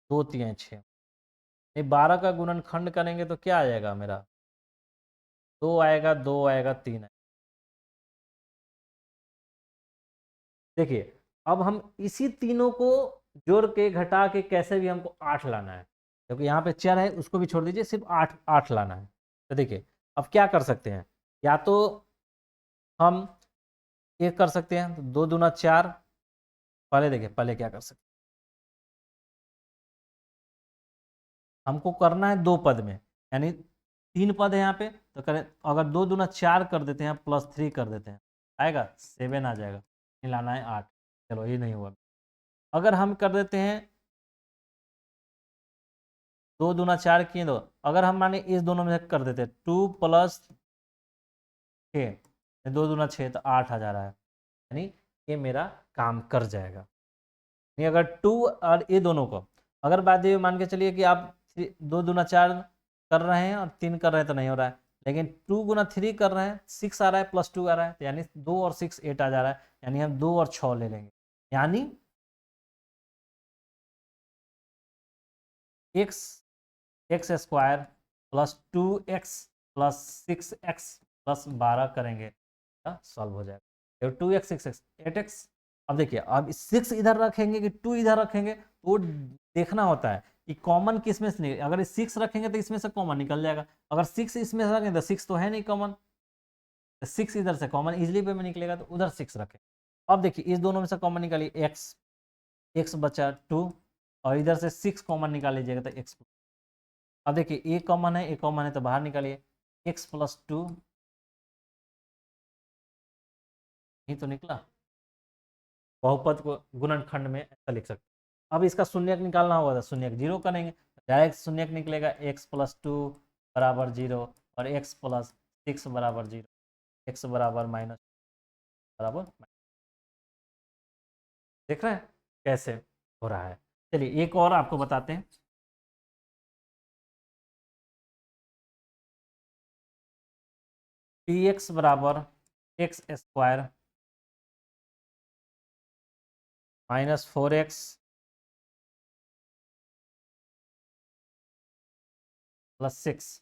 2 3 6, ये 12 का गुणनखंड करेंगे तो क्या आ जाएगा मेरा, 2 आएगा, 2 आएगा, 3 आएगा। देखिए अब हम इसी तीनों को जोड़ के घटा के कैसे भी हमको 8 लाना है, क्योंकि यहाँ पे चर है उसको भी छोड़ दीजिए, सिर्फ 8 लाना है। तो देखिए अब क्या कर सकते हैं, या तो हम ये कर सकते हैं, तो 2 दूना 4, पहले देखिए पहले क्या कर सकते हैं, हमको करना है 2 पद में, यानी 3 पद है यहाँ पे, तो करें अगर 2 दूना 4 कर देते हैं +3 कर देते हैं, आएगा 7 आ जाएगा, मिलाना है 8, चलो ये नहीं हुआ। अगर हम कर देते हैं 2 दूना 4 किए, दो अगर हम माने इस दोनों में से कर देते 2 + 6, 2 दूना 6 तो 8 आ जा रहा है, यानी ये मेरा काम कर जाएगा। नहीं अगर 2 और ये दोनों को अगर बाद में मान के चलिए कि आप 2 दूना 4 कर रहे हैं और 3 कर रहे हैं तो नहीं हो रहा है, लेकिन 2 × 3 कर रहे हैं, 6 आ रहा है +2 आ रहा है, तो यानी 2 और 6 8 आ जा रहा है, यानी हम 2 और 6 ले लेंगे, यानी x² + 2x + 6x + 12 करेंगे, सॉल्व हो जाएगा। 2x 6x 8x। अब देखिए अब 6 इधर रखेंगे कि 2 इधर रखेंगे, तो वो देखना होता है कि कॉमन किस में से, अगर 6 रखेंगे तो इसमें से कॉमन निकल जाएगा, अगर 6 इसमें से रखेंगे तो 6 तो है नहीं कॉमन, तो 6 इधर से कॉमन इजिली वे में निकलेगा, तो उधर 6 रखें। अब देखिए इस दोनों में से कॉमन निकालिए, x बचा 2, और इधर से 6 कॉमन निकाल लीजिएगा तो x। अब देखिए ए कॉमन है, ए कॉमन है तो बाहर निकालिए, x + 2, नहीं तो निकला, बहुपद को गुणनखंड में ऐसा लिख सकते हैं। अब इसका शून्यक निकालना होगा तो शून्यक 0 करेंगे, डायरेक्ट शून्यक निकलेगा, x + 2 = 0, और x प्लस 6 बराबर 0, x बराबर माइनस बराबर। देख रहे हैं कैसे हो रहा है। चलिए एक और आपको बताते हैं। पी एक्स बराबर x square minus 4x plus 6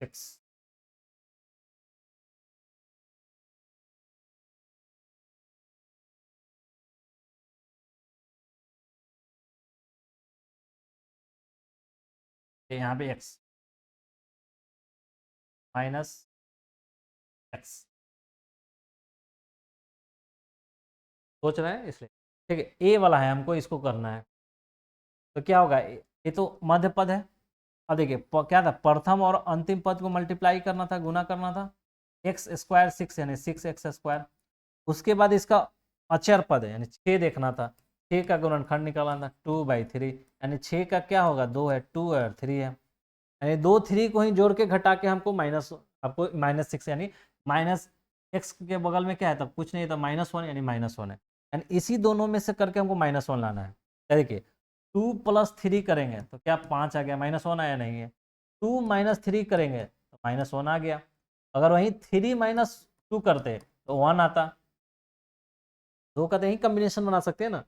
6 यहाँ पे x माइनस एक्स सोच रहे हैं इसलिए। ठीक है, ए वाला है, हमको इसको करना है। तो क्या होगा, ये तो मध्य पद है। अब देखिए क्या था, प्रथम और अंतिम पद को मल्टीप्लाई करना था, गुना करना था। एक्स स्क्वायर 6 यानी 6x स्क्वायर। उसके बाद इसका अचर पद है यानी 6 देखना था। 6 का गुणनखंड निकालना था 2/3, यानी 6 का क्या होगा, 2 है, 2 है और 3 है, यानी 2 3 को ही जोड़ के घटा के हमको माइनस, आपको -6 यानी माइनस एक्स के बगल में क्या है, तब कुछ नहीं था, -1 यानी -1 है। यानी इसी दोनों में से करके हमको -1 लाना है। क्या देखिए 2 + 3 करेंगे तो क्या 5 आ गया, -1 आया नहीं है। 2 - 3 करेंगे तो -1 आ गया। अगर वहीं 3 - 2 करते तो 1 आता। दो का तो यही कॉम्बिनेशन बना सकते हैं ना।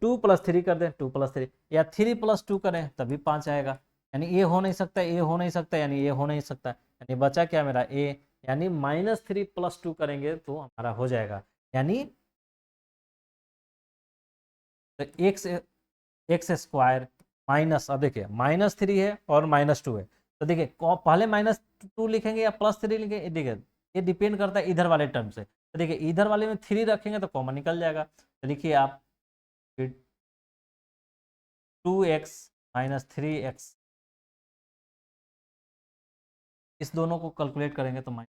2 + 3 कर दें, 2 + 3, या 3 + 2 करें तभी 5 आएगा। यानी ए हो नहीं सकता, ए हो नहीं सकता, यानी ए हो नहीं सकता, यानी बचा क्या मेरा ए। यानी -3 + 2 करेंगे तो हमारा हो जाएगा। यानी तो एक्स स्क्वायर माइनस, अब देखिए -3 है और -2 है, तो देखिए पहले -2 लिखेंगे या +3 लिखेंगे, देखिए ये डिपेंड करता है इधर वाले टर्म से। तो देखिए इधर वाले में 3 रखेंगे तो कॉमन निकल जाएगा। तो लिखिए आप 2x - 3x, इस दोनों को कैलकुलेट करेंगे तो माइनस,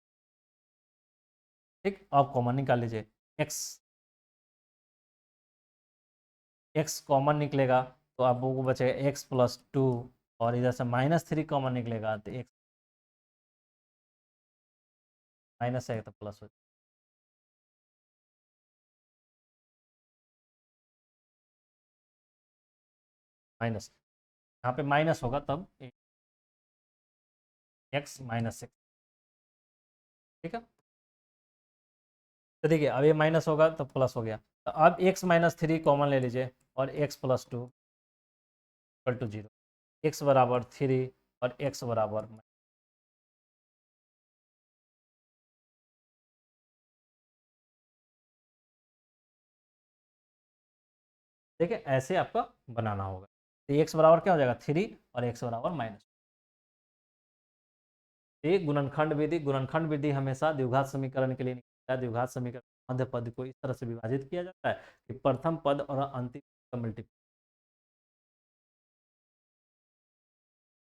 ठीक, आप कॉमन निकाल लीजिए। x x कॉमन निकलेगा तो आपको बचेगा x + 2, और इधर से -3 कॉमन निकलेगा तो x माइनस है तो प्लस हो, माइनस, यहाँ पे माइनस होगा तब x -6, ठीक है। तो देखिए अब ये माइनस होगा तो प्लस हो गया, तो अब x -3 कॉमन ले लीजिए और x + 2 = 0, x बराबर 3 और x बराबर, देखिए ऐसे आपका बनाना होगा। तो x बराबर क्या हो जाएगा 3 और x बराबर माइनस। एक गुणनखंड विधि, गुणनखंड विधि हमेशा द्विघात समीकरण के लिए निकलता है। द्विघात समीकरण मध्य पद को इस तरह से विभाजित किया जाता है कि प्रथम पद और अंतिम का मल्टीप्लाई।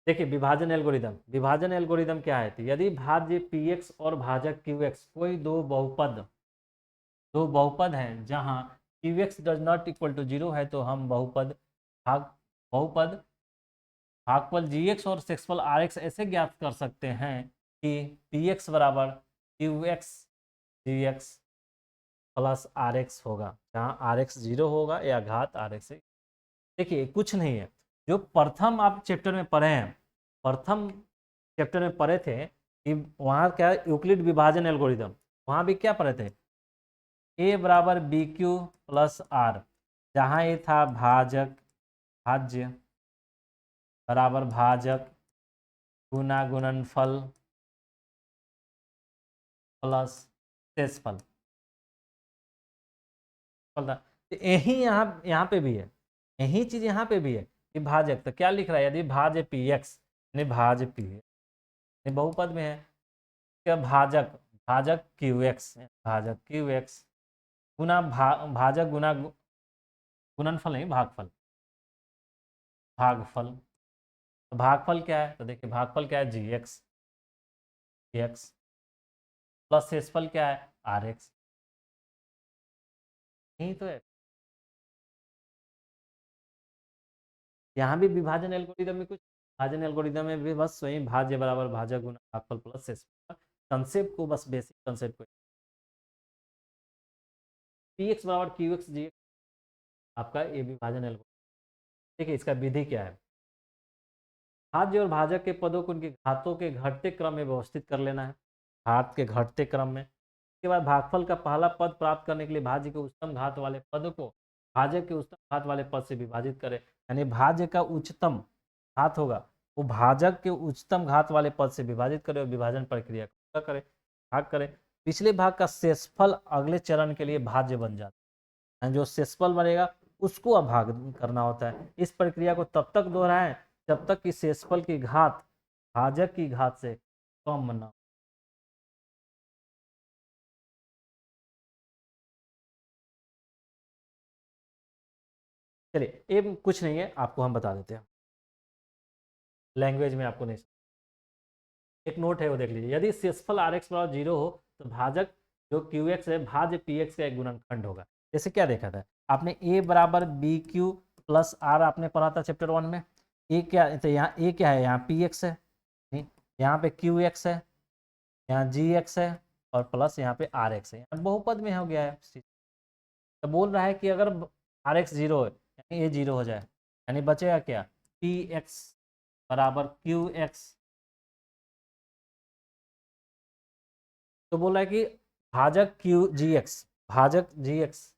देखिए विभाजन एल्गोरिदम, विभाजन एल्गोरिदम क्या है, तो यदि भाज्य पी एक्स और भाजक क्यू एक्स कोई दो बहुपद हैं जहां q x does not equal to 0 है, तो हम बहुपद भागफल जी एक्स और सेक्सफल आर एक्स ऐसे ज्ञात कर सकते हैं कि पी एक्स बराबर q x g x plus r x होगा, जहाँ आर एक्स 0 होगा या घात आर एक्स। देखिए कुछ नहीं है, जो प्रथम आप चैप्टर में पढ़े हैं, प्रथम चैप्टर में पढ़े थे कि वहाँ क्या यूक्लिड विभाजन एल्गोरिदम, वहाँ भी क्या पढ़े थे, ए बराबर बी क्यू प्लस आर, जहाँ ये था भाज्य बराबर भाजक गुना गुणनफल प्लस शेषफल। तो यही यहाँ पे भी है, यही चीज यहाँ पे भी है कि भाजक, तो क्या लिख रहा है, यदि भाज्य पी एक्स यानी भाज्य पी बहुपद में है, क्या भाजक भाजक क्यू एक्स, भाजक क्यू एक्स गुना भाजक गुना गुणनफल नहीं, भागफल। तो भागफल क्या है, तो देखिए भागफल क्या है, जी एक्स प्लस शेषफल क्या है, आर एक्स, यही तो है। यहाँ भी विभाजन एल्गोरिदम में कुछ, विभाजन एल्गोरिदम में भी बस वही भाज्य बराबर भाजक गुना भागफल प्लस शेष, कंसेप्ट को बस बेसिक कंसेप्ट को, पी एक्स बराबर क्यू एक्स जी आपका ये विभाजन एल्गोरिदम। देखिए इसका विधि क्या है, भाज्य और भाजक के पदों को उनके घातों के घटते क्रम में व्यवस्थित कर लेना है, घात के घटते क्रम में। उसके बाद भागफल का पहला पद प्राप्त करने के लिए भाज्य के उच्चतम घात वाले पद को भाजक के उच्चतम घात वाले पद से विभाजित करें, यानी भाज्य का उच्चतम घात होगा वो भाजक के उच्चतम घात वाले पद से विभाजित करें और विभाजन प्रक्रिया का करें, भाग करें। पिछले भाग का शेषफल अगले चरण के लिए भाज्य बन जाता है, जो शेषफल बनेगा उसको अब भाग करना होता है। इस प्रक्रिया को तब तक दोहराएं जब तक कि शेषफल की घात भाजक की घात से कम न। चलिए ये कुछ नहीं है, आपको हम बता देते हैं लैंग्वेज में, आपको नहीं। एक नोट है वो देख लीजिए, यदि शेषफल आर एक्स बराबर जीरो हो तो भाजक जो क्यू एक्स है भाज्य पी एक्स का एक गुणनखंड होगा। जैसे क्या देखा था आपने, ए बराबर बी क्यू प्लस आर आपने पढ़ा था चैप्टर 1 में। ए क्या, तो यहाँ ए क्या है, यहाँ पी एक्स है, यहाँ पे क्यू एक्स है, यहाँ जी एक्स है और प्लस यहाँ पे आर एक्स है, यहाँ बहुपद में हो गया है। तो बोल रहा है कि अगर आर एक्स जीरो है यानी ए जीरो हो जाए, यानी बचेगा क्या, पी एक्स बराबर क्यू एक्स। तो बोल रहा है कि भाजक क्यू जी एक्स, भाजक जी एक्स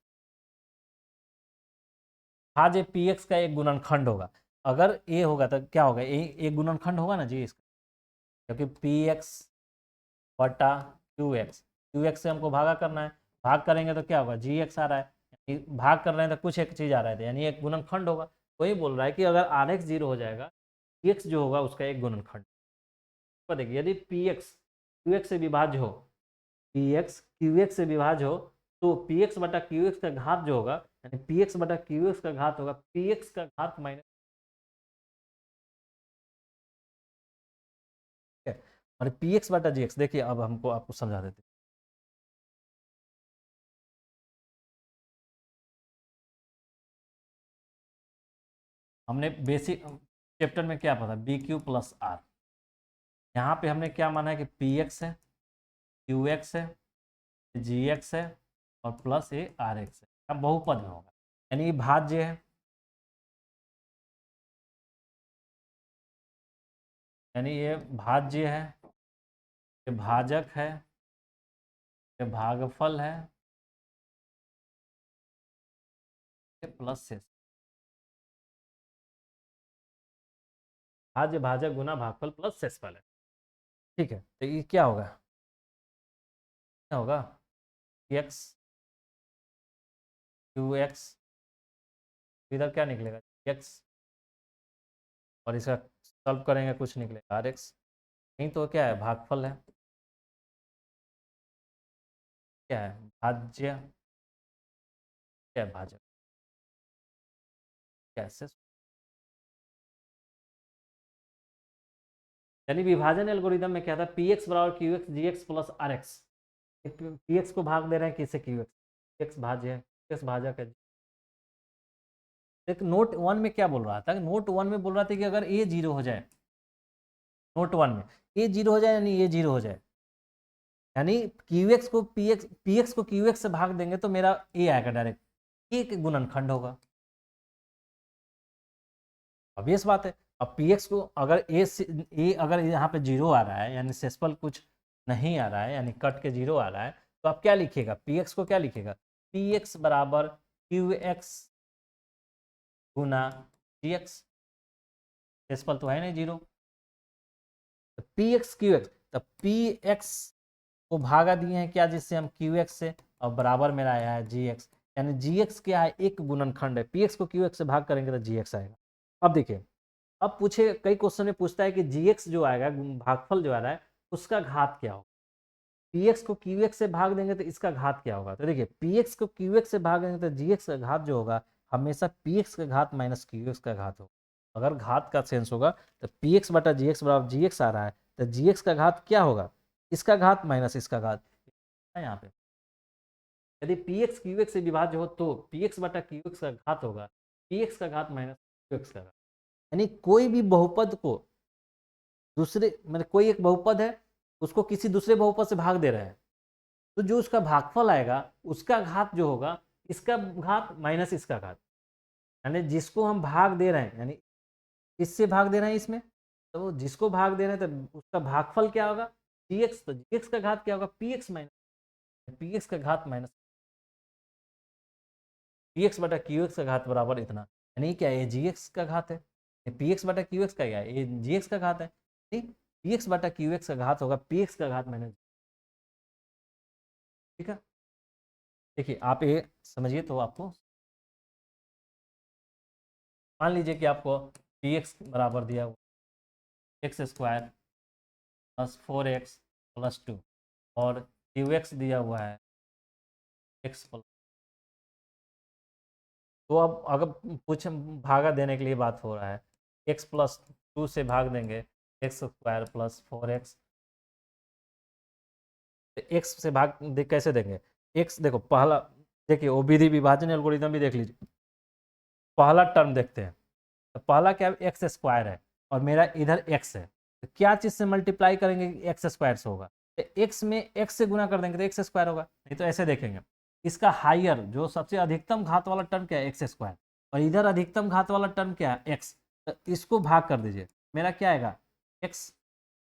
भाज्य पी एक्स का एक गुणनखंड होगा। अगर ए होगा तो क्या होगा, ए एक गुणनखंड होगा ना जी इसका, क्योंकि पी एक्स बटा क्यू एक्स से हमको भागा करना है, भाग करेंगे तो क्या होगा, जी एक्स आ रहा है, यानी भाग कर रहे हैं तो कुछ एक चीज़ आ रहा है, यानी एक गुणनखंड होगा। वही बोल रहा है कि अगर आर एक्स जीरो हो जाएगा, पी एक्स जो होगा उसका एक गुणनखंड। तो देखिए यदि पी एक्स क्यू एक्स से विभाज्य हो, पी एक्स क्यू एक्स से विभाज्य हो, तो पी एक्स बटा क्यू एक्स का घात जो होगा, यानी पी एक्स बटा क्यू एक्स का घात होगा पी एक्स का घात माइनस, और पी एक्स बटा जी एक्स। देखिए अब हमको आपको समझा देते हैं। हमने बेसिक चैप्टर में क्या पता, बी क्यू प्लस आर, यहाँ पे हमने क्या माना है कि पी एक्स है, क्यू एक्स है, जी एक्स है और प्लस ए आर एक्स है, अब बहुपद में होगा, यानी ये भाज्य है, यानी ये भाज्य है, ये भाजक है, ये भागफल है, ये प्लस शेष। भाज्य भाजक गुना भागफल प्लस शेषफल है। ठीक है, तो ये क्या होगा, क्या होगा, एक्स क्यू एक्स, इधर क्या निकलेगा एक्स, और इसका सॉल्व करेंगे कुछ निकलेगा आर एक्स, नहीं तो क्या है भागफल है, क्या है भाज्य, क्या है भाजक, कैसे। चलिए विभाजन एल्गोरिदम में क्या था, पी एक्स बराबर q x g x plus r x, p x को भाग दे रहे हैं किससे, क्यू एक्स, एक्स भाज्य है, एक्स भाजक है। एक नोट 1 में क्या बोल रहा था, नोट 1 में बोल रहा था कि अगर ए जीरो हो जाए, नोट 1 में ए जीरो हो जाए यानी ए जीरो हो जाए, यानी क्यू एक्स को पी एक्स को क्यू एक्स से भाग देंगे तो मेरा ए आएगा डायरेक्ट, एक गुणनखंड होगा, ऑब्वियस बात है। अब पी एक्स को अगर ए अगर यहाँ पे जीरो आ रहा है यानी सेसफल कुछ नहीं आ रहा है, यानी कट के जीरो आ रहा है, तो आप क्या लिखिएगा, पी एक्स को क्या लिखिएगा, पी एक्स बराबर क्यू एक्स गुना जी एक्स, सेसफल तो है नहीं जीरो, तो पी एक्स क्यू एक्स, तो पी एक्स को भागा दिए हैं क्या, जिससे हम क्यू एक्स से, और बराबर मेरा आया है जी एक्स, यानी जी एक्स क्या है, एक गुणनखंड है, पी एक्स को क्यू एक्स से भाग करेंगे तो जी एक्स आएगा। अब देखिए, अब पूछे कई क्वेश्चन में पूछता है कि जी एक्स जो आएगा भागफल जो आ रहा है उसका घात क्या होगा, पी एक्स को क्यू एक्स से भाग देंगे तो इसका घात क्या होगा, तो देखिए पी एक्स को क्यू एक्स से भाग देंगे तो जी एक्स का घात जो होगा हमेशा पी एक्स का घात माइनस क्यू एक्स का घात होगा। अगर घात का सेंस होगा तो पी एक्स बटा जी एक्स बराबर जी एक्स आ रहा है, तो जी एक्स का घात क्या होगा, इसका घात माइनस इसका घात है यहाँ पे। यदि पी एक्स क्यू एक्स से विभाज्य हो तो पी एक्स बटा क्यू एक्स का घात होगा पी एक्स का घात माइनस क्यू एक्स का घात। यानी कोई भी बहुपद को दूसरे मतलब कोई एक बहुपद है उसको किसी दूसरे बहुपद से भाग दे रहे हैं, तो जो उसका भागफल आएगा उसका घात जो होगा इसका घात माइनस इसका घात, यानी जिसको हम भाग दे रहे हैं यानी इससे भाग दे रहे हैं इसमें, तो जिसको भाग दे रहे हैं तो उसका भागफल क्या होगा जीएक्स, तो जीएक्स का घात क्या होगा पीएक्स माइनस पीएक्स का घात माइनस पीएक्स बटा क्यूएक्स का घात बराबर इतना, यानी क्या ये जीएक्स का घात है, पीएक्स बटा क्यूएक्स का क्या है ये जीएक्स का घात है, पीएक्स बटा क्यूएक्स का घात होगा पीएक्स का घात माइनस, ठीक है। देखिए आप ये समझिए तो आपको मान लीजिए कि आपको px बराबर दिया हुआ x square plus 4x plus 2 और qx दिया हुआ है x प्लस, तो अब अगर कुछ भागा देने के लिए बात हो रहा है x प्लस 2 से भाग देंगे x square plus 4x, x से भाग कैसे देंगे x, देखो पहला देखिए वो विधि विभाजन एल्गोरिथम भी देख लीजिए, पहला टर्म देखते हैं, तो पहला क्या है एक्स स्क्वायर है और मेरा इधर एक्स है, तो क्या चीज़ से मल्टीप्लाई करेंगे एक्स स्क्वायर से होगा, तो एक्स में एक्स से गुना कर देंगे तो एक्स स्क्वायर होगा, नहीं तो ऐसे देखेंगे इसका हायर जो सबसे अधिकतम घात वाला टर्म क्या है एक्स स्क्वायर और इधर अधिकतम घात वाला टर्म क्या है एक्स, तो इसको भाग कर दीजिए मेरा क्या आएगा एक्स,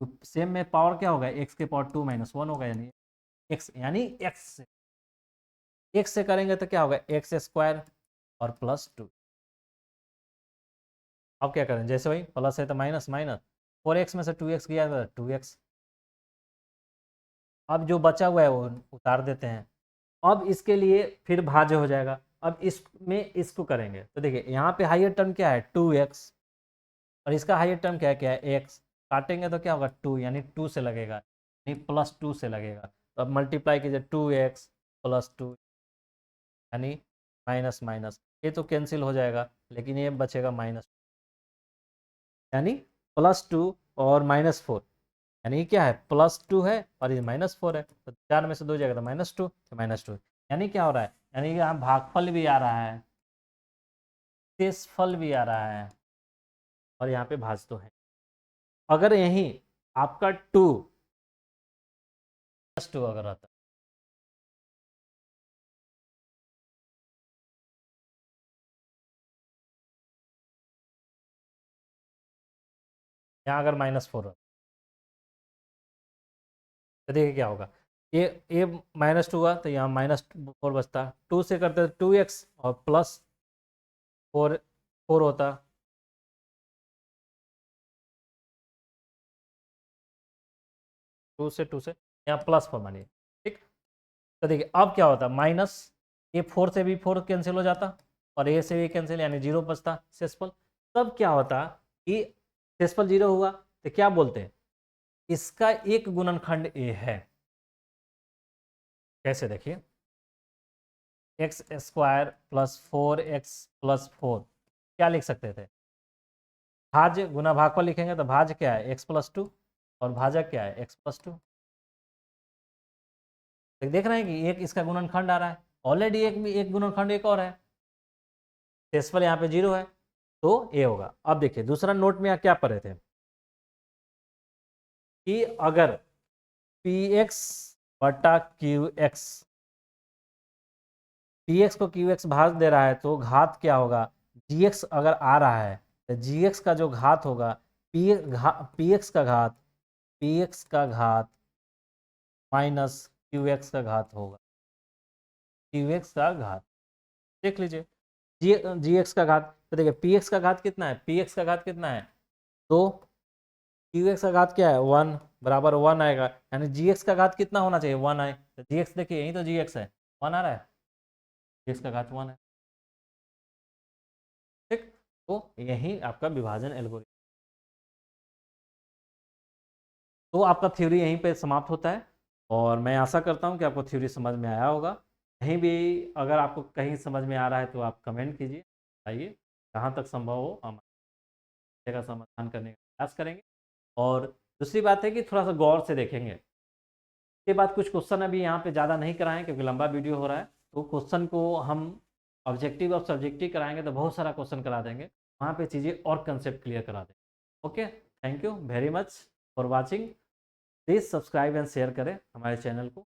तो सेम में पावर क्या होगा एक्स के पावर 2 - 1 होगा, यानी एक्स यानी एक्स से करेंगे तो क्या होगा एक्स स्क्वायर और प्लस 2, अब क्या करें जैसे भाई प्लस है तो माइनस माइनस 4x में से 2x गया तो 2x, अब जो बचा हुआ है वो उतार देते हैं, अब इसके लिए फिर भाज्य हो जाएगा, अब इसमें इसको करेंगे तो देखिए यहाँ पे हाइयर टर्म क्या है 2x और इसका हाइयर टर्म क्या है x, काटेंगे तो क्या होगा 2 यानी 2 से लगेगा यानी प्लस 2 से लगेगा, तो अब मल्टीप्लाई कीजिए 2x प्लस 2 यानी माइनस माइनस, ये तो कैंसिल हो जाएगा लेकिन ये बचेगा माइनस, यानी +2 और -4, यानी क्या है +2 है और ये -4 है, तो 4 में से 2 जाएगा तो -2 तो -2, यानी क्या हो रहा है यानी कि यहाँ भागफल भी आ रहा है शेषफल भी आ रहा है और यहाँ पे भाज तो है, अगर यही आपका 2 अगर आता यहाँ अगर -4 होता तो देखिए क्या होगा ये -2 हुआ तो यहाँ -4 बचता, 2 से करते 2x और प्लस 4 होता, 2 से यहाँ +4 मानिए, ठीक, तो देखिए अब क्या होता माइनस ये 4 से भी 4 कैंसिल हो जाता और ए से भी कैंसिल यानी 0 बचता शेषफल, तब क्या होता कि शेषफल 0 हुआ तो क्या बोलते हैं इसका एक गुणनखंड ए है, कैसे देखिए x square plus 4x plus 4 क्या लिख सकते थे भाज्य गुना भागफल लिखेंगे तो भाज्य क्या है x+2 और भाजक क्या है x+2, देख रहे हैं कि एक इसका गुणनखंड आ रहा है ऑलरेडी एक गुणनखंड एक और है, शेषफल यहाँ पे 0 है तो ए होगा। अब देखिए दूसरा नोट में क्या पढ़े थे कि अगर px बटा qx px को qx भाग दे रहा है तो घात क्या होगा gx अगर आ रहा है तो gx का जो घात होगा px का घात माइनस qx का घात होगा, qx का घात देख लीजिए gx का घात, तो देखिए px का घात कितना है px का घात कितना है तो qx का घात क्या है 1 बराबर 1 आएगा, यानी gx का घात कितना होना चाहिए 1 आए, तो gx देखिए यही तो gx है 1 आ रहा है, gx का घात 1 है, ठीक, तो यही आपका विभाजन एल्गोरिथम, तो आपका थ्योरी यहीं पे समाप्त होता है और मैं आशा करता हूँ कि आपको थ्योरी समझ में आया होगा, कहीं भी अगर आपको कहीं समझ में आ रहा है तो आप कमेंट कीजिए, बताइए जहाँ तक संभव हो हम का समाधान करने का प्रयास करेंगे, और दूसरी बात है कि थोड़ा सा गौर से देखेंगे, इसके बाद कुछ क्वेश्चन अभी यहाँ पे ज़्यादा नहीं कराएं क्योंकि लंबा वीडियो हो रहा है, तो क्वेश्चन को हम ऑब्जेक्टिव और सब्जेक्टिव कराएंगे तो बहुत सारा क्वेश्चन करा देंगे, वहाँ पे चीज़ें और कंसेप्ट क्लियर करा दें। Okay, thank you very much for watching. Please subscribe and share करें हमारे चैनल को।